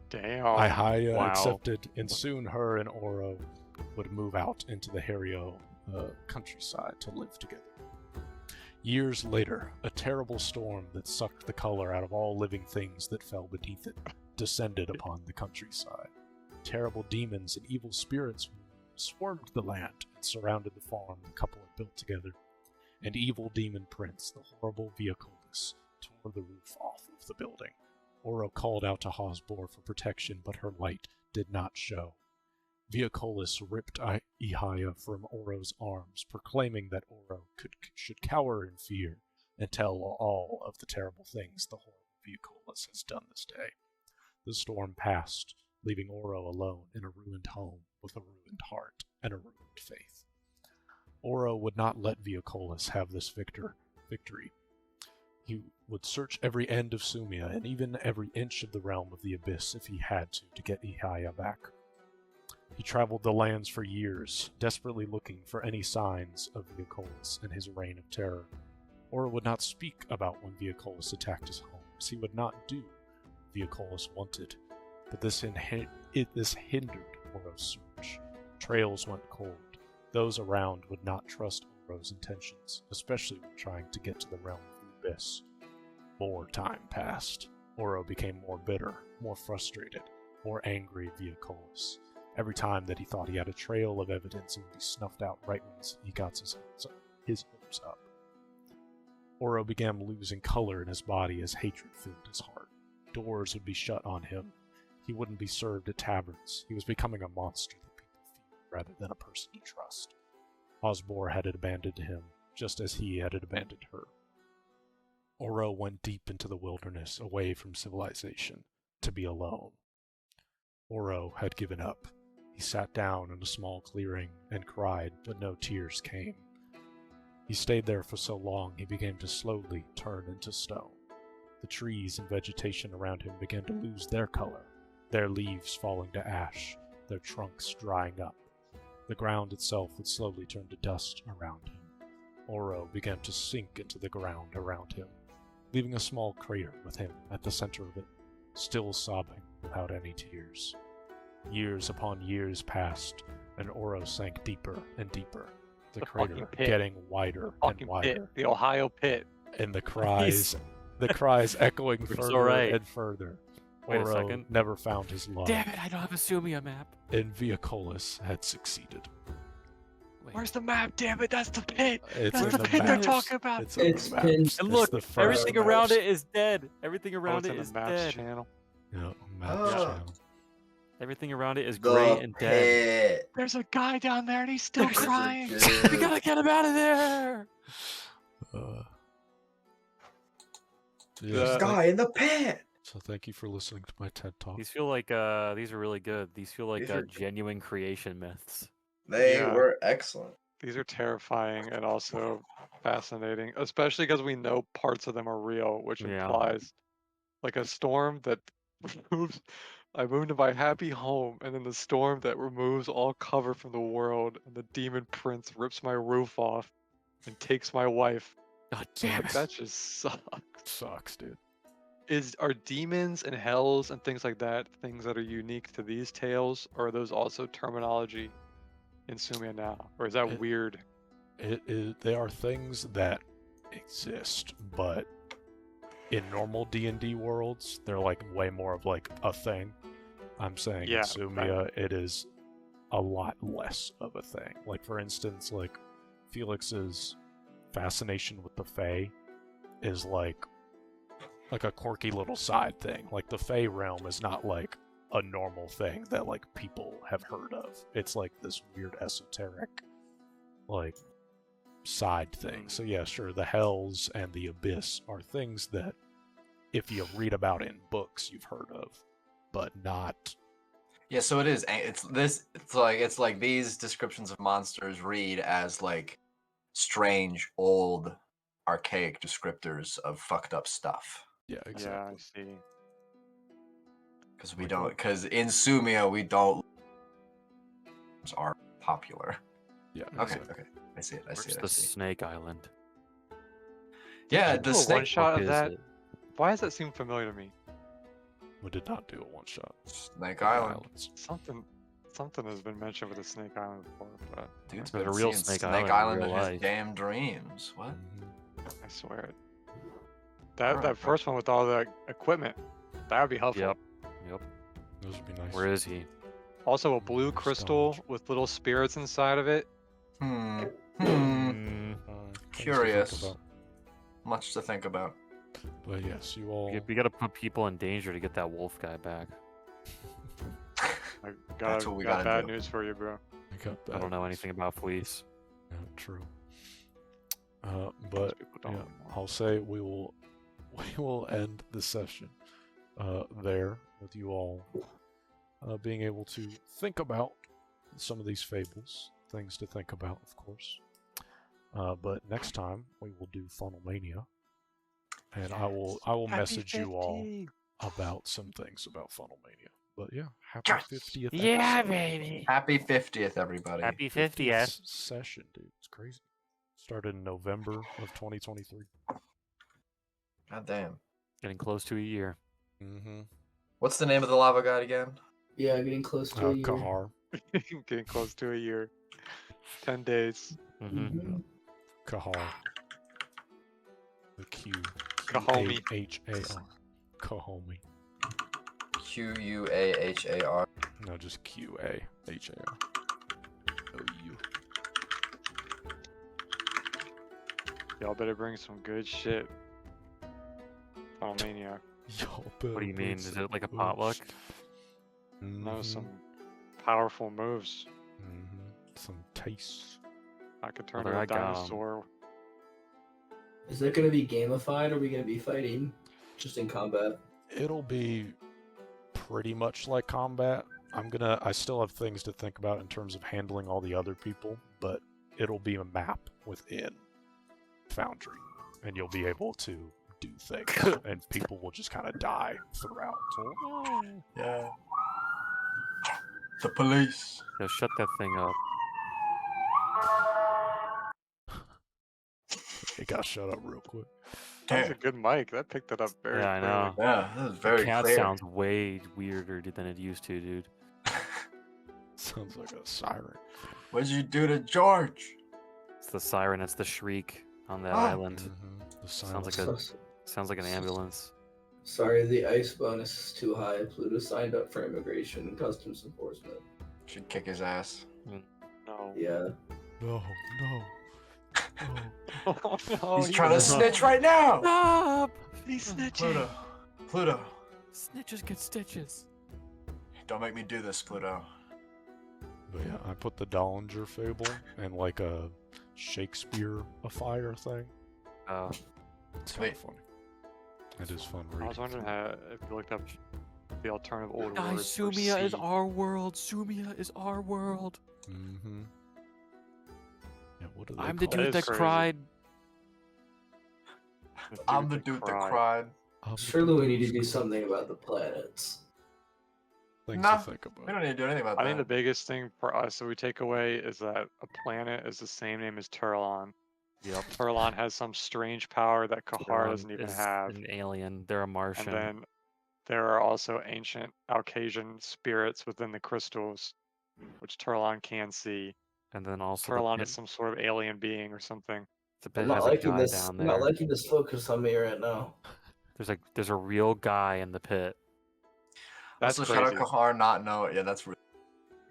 Damn. Ihaya Wow. accepted, and soon her and Oro would move out into the Hario countryside to live together. Years later, a terrible storm that sucked the color out of all living things that fell beneath it descended upon the countryside. Terrible demons and evil spirits swarmed the land and surrounded the farm the couple had built together. An evil demon prince, the horrible Viocolus, tore the roof off of the building. Oro called out to Hosbor for protection, but her light did not show. Viocolus ripped Ihaya from Oro's arms, proclaiming that Oro should cower in fear and tell all of the terrible things the horrible Viocolus has done this day. The storm passed, leaving Oro alone in a ruined home with a ruined heart and a ruined faith. Oro would not let Viocolus have this victory. He would search every end of Sumia and even every inch of the realm of the abyss if he had to get Ihaya back. He traveled the lands for years, desperately looking for any signs of Viocolus and his reign of terror. Oro would not speak about when Viocolus attacked his home, as he would not do what Viocolus wanted, but this hindered Oro's search. Trails went cold. Those around would not trust Oro's intentions, especially when trying to get to the realm of the abyss. More time passed. Oro became more bitter, more frustrated, more angry at Viocolus. Every time that he thought he had a trail of evidence, it would be snuffed out right when he got his hopes up. Oro began losing color in his body as hatred filled his heart. Doors would be shut on him. He wouldn't be served at taverns. He was becoming a monster that people feared rather than a person to trust. Hosbor had abandoned him, just as he had abandoned her. Oro went deep into the wilderness, away from civilization, to be alone. Oro had given up. He sat down in a small clearing and cried, but no tears came. He stayed there for so long he began to slowly turn into stone. The trees and vegetation around him began to lose their color, their leaves falling to ash, their trunks drying up. The ground itself would slowly turn to dust around him. Oro began to sink into the ground around him, leaving a small crater with him at the center of it, still sobbing without any tears. Years upon years passed, and Oro sank deeper and deeper, the fucking crater pit. getting wider and Fucking wider, pit. The Ohio pit. and the cries echoing It's further alright. and further. Wait a Oro second. never found his love, Damn it! I don't have a Sumia map. and Viocolus had succeeded. Wait. Where's the map? Damn it, that's the pit. It's That's in the the pit they're maps. talking about. It's in It's the been- maps. And It's look, the first everything maps. around it is dead. Everything Oh, around it's it in is the maps dead. channel. Yeah, maps Oh. channel. Everything around it is gray The and dead. pit. There's a guy down there and he's still This is crying. good. We gotta get him out of there. Yes, The- Guy in the pit. so thank you for listening to my TED Talk. These feel like these are really good. These feel like These are- genuine creation myths. They Yeah. were excellent. These are terrifying and also fascinating, especially because we know parts of them are real, which Yeah. implies like a storm that removes. I moved to my happy home, and then the storm that removes all cover from the world, and the demon prince rips my roof off and takes my wife. God damn Like, it. that just sucks. Sucks, dude. Are demons and hells and things like that things that are unique to these tales, or are those also terminology in Sumia now, or is that It- weird? They are things that exist, but in normal D&D worlds, they're like way more of like a thing. I'm saying Yeah, in Sumia, it is a lot less of a thing. Like for instance, like Felix's fascination with the Fae is like a quirky little side thing. Like the Fae realm is not like a normal thing that like people have heard of. It's like this weird esoteric like side thing. So yeah, sure, the hells and the abyss are things that if you read about in books you've heard of, but not Yeah, so it is. It's like these descriptions of monsters read as like strange, old, archaic descriptors of fucked up stuff. yeah, Yeah, exactly. I see. Because in Sumia we don't are popular. Yeah. Okay, exactly. okay. I see it. I Where's see it. I the see it. Snake Island? Yeah, Did you the do a snake. one shot Fuck of is that? it? Why does that seem familiar to me? We did not do a one shot. Snake Island. Something has been mentioned with the Snake Island before, but Dude's There's been a real seeing Snake Snake Island in Island real in his life. damn dreams. What? Mhm. I swear it. That Alright, bro. first one with all the equipment, that would be helpful. Yep. Yep. Those would be nice. Where is he? Also, a blue Nice crystal dodge. with little spirits inside of it. Hmm. Things to think Curious. about. Much to think about. But yes, you all. We gotta put people in danger to get that wolf guy back. I That's what we got gotta bad do. news for you, bro. I got I don't that. know anything about fleece. Yeah, true. Most But people don't yeah, anymore. I'll say we will end the session there with you all being able to think about some of these fables, things to think about, of course. But next time we will do Funnel Mania, and I will message you all about some things about Funnel Mania. But yeah, happy Yes! 50th Yeah, episode. baby. Happy 50th, everybody. Happy 50th 50th. session, dude. It's crazy. Started in November of 2023. God damn. Getting close to a year. Mm-hmm. What's the name of the lava god again? Yeah, getting close to a year. Kahar. Getting close to a year. 10 days. Mm-hmm. Mhm. Kahar. The Q. Kahomie. H-A-R. Kahomie. Quahar. No, just Q-A-H-A-R. O-U. Y'all better bring some good shit. Funnel Maniac. Yo, What do you mean? Is it like a potluck? Know some powerful moves. Some taste. I could turn Brother, to a I got 'em. dinosaur. Is it going to be gamified, or are we going to be fighting just in combat? It'll be pretty much like combat. I still have things to think about in terms of handling all the other people, but it'll be a map within Foundry, and you'll be able to do things, and people will just kind of die throughout. Yeah. The police. Yo, shut that thing up. It got shut up real quick. That was a Damn. good mic. That picked it up very Yeah, I clearly. know. Yeah, this is The very cat clear. sounds way weirder than it used to, dude. Sounds like a siren. What'd you do to George? It's the siren. It's the shriek on that Oh. island. The Sounds like silence. Sounds like an ambulance. Sorry, the ice bonus is too high. Pluto signed up for immigration and customs enforcement. Should kick his ass. No. Yeah. No, no. Oh, no, He's trying to snitch right now. Stop! He's Pluto. Pluto. Snitches get stitches. Don't make me do this, Pluto. But yeah, I put the Dollinger fable and like a Shakespeare-ifier thing. Oh, It's kind Sweet. of funny. It is fun I reading. was wondering if you looked up the alternative old guys, words for Sumia is sea. our world. Sumia is our world. Mm-hmm. Yeah, what do they I'm the call That dude is that crazy. cried. I'm the dude that cried. Surely we need to do something about the planets. Things Nah, to think We about. don't need to do anything about I that. think the biggest thing for us that we take away is that a planet is the same name as Turlon. Yep. Turlon has some strange power that Kahar doesn't even is have. an alien. They're a Martian. And then there are also ancient Alkasan spirits within the crystals, which Turlon can see. And then also Turlon the is some sort of alien being or something. pit I'm not has a liking guy this. down I'm there. not liking this focus on me right now. There's a real guy in the pit. That's also, crazy. shout out Kahar not know. Yeah, that's really...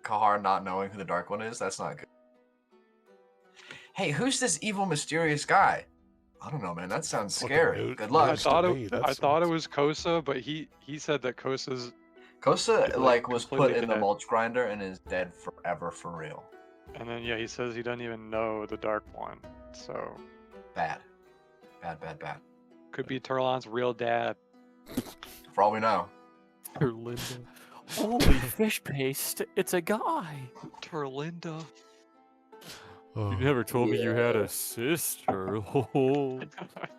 Kahar not knowing who the Dark One is. That's not good. Hey, who's this evil, mysterious guy? I don't know, man. That sounds Fucking scary. nude. Good I luck. News to thought me, that I thought it sounds- was Kosa, but he said that Kosa's Kosa like, was put completely in the dead. mulch grinder and is dead forever for real. and then yeah, he says he doesn't even know the Dark One. So Bad. Bad. could be Turlon's real dad. For all we know. Linda. Holy fish paste! It's a guy. Turlinda. Oh, You never told me you had Yeah. a sister. Oh. That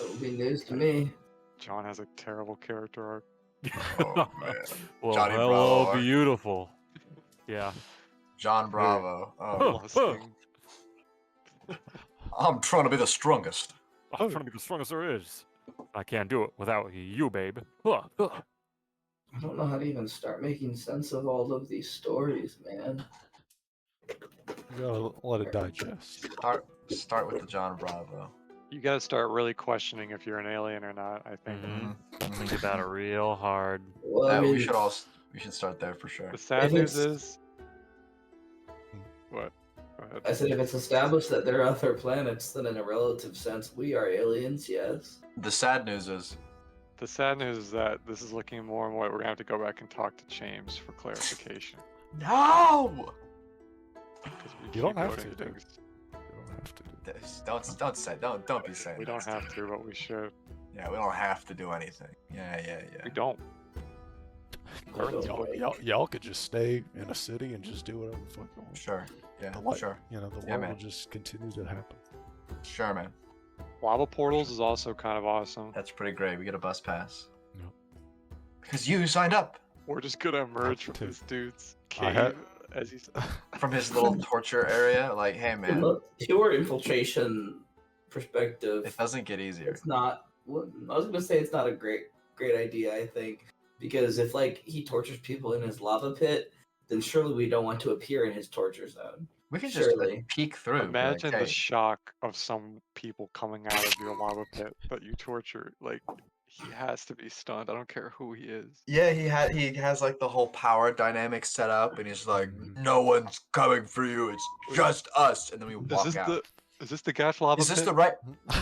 would be news to me. John has a terrible character arc. Oh, man. Well, Johnny hello, Bravo arc. beautiful. Yeah. John Bravo. Oh, Lusting. I'm trying to be the strongest. I'm trying to be the strongest there is. I can't do it without you, babe. Huh, huh. I don't know how to even start making sense of all of these stories, man. You gotta let it digest. Start with the John Bravo. You gotta start really questioning if you're an alien or not, I think. Mhm. Think about it real hard. Well, I mean, We should start there for sure. The sad If news it's- is. What? Go ahead. I said if it's established that there are other planets, then in a relative sense, we are aliens, yes. The sad news is The sad news is that this is looking more and more. We're gonna have to go back and talk to James for clarification. no. 'Cause we You don't keep have voting to, dude. things. You don't have to do that. Don't be saying. We that don't stuff. have to, but we should. Yeah, we don't have to do anything. Yeah. We don't. Oh, Y'all could just stay in a city and just do whatever the fuck you want. Sure. Yeah. The light, Sure. You know, the Yeah, world man. will just continue to happen. Sure, man. Lava portals is also kind of awesome. That's pretty great. We get a bus pass. Yep. Because you signed up We're just gonna emerge from too. this dude's I had- cave, as he said. from his little torture area. Like, hey, From man, the pure infiltration perspective, it doesn't get easier. it's not. Well, I was gonna say it's not a great idea. I think because if like he tortures people in his lava pit, then surely we don't want to appear in his torture zone. We can just Surely. peek through. be like, Imagine hey. the shock of some people coming out of your lava pit that you torture. Like, he has to be stunned. I don't care who he is. Yeah, he has like the whole power dynamic set up, and he's like, Mhm. no one's coming for you. It's just us. And then we walk out. Is this the Gash lava Is this pit? the right?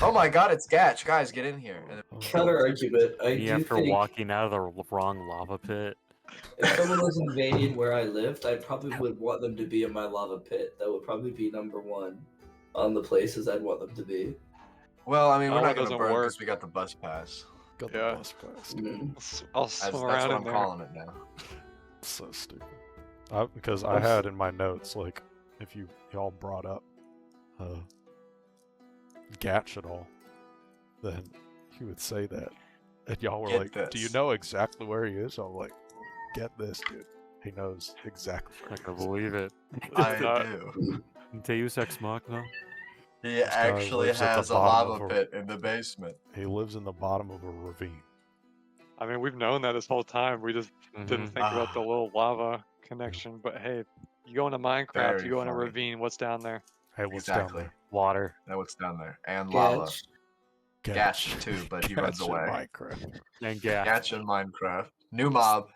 Oh my God, it's Gatch. Guys, get in here. And then, Counter argument. I Me do after think walking out of the wrong lava pit. if someone was invading where I lived, I probably would want them to be in my lava pit. That would probably be number one on the places I'd want them to be. well, I mean, we're Oh, not it gonna doesn't burn work. because we got the bus pass. Got Yeah. the bus pass. dude. Mm. I'll swim That's around what in I'm there. calling it now. So stupid. Because I had in my notes, like, if y'all brought up Gatch at all, then he would say that. And y'all were Get like, do you this. know exactly where he is? I'm like, get this, dude. He knows exactly I where can he is. believe it. I not- do. Deus Ex Machina. He guy actually lives at the has a bottom lava of a- pit in the basement. He lives in the bottom of a ravine. I mean, we've known that this whole time. We just didn't Mhm. think about the Ah. little lava connection. But hey, you go into Minecraft, Very you go in a funny. ravine. What's down there? Hey, what's Exactly. down Water. That's what's down there. And lava. Gatch. there? Gatch too, but he runs Gatch in away. Minecraft. And gas. Gatch in Minecraft. New mob.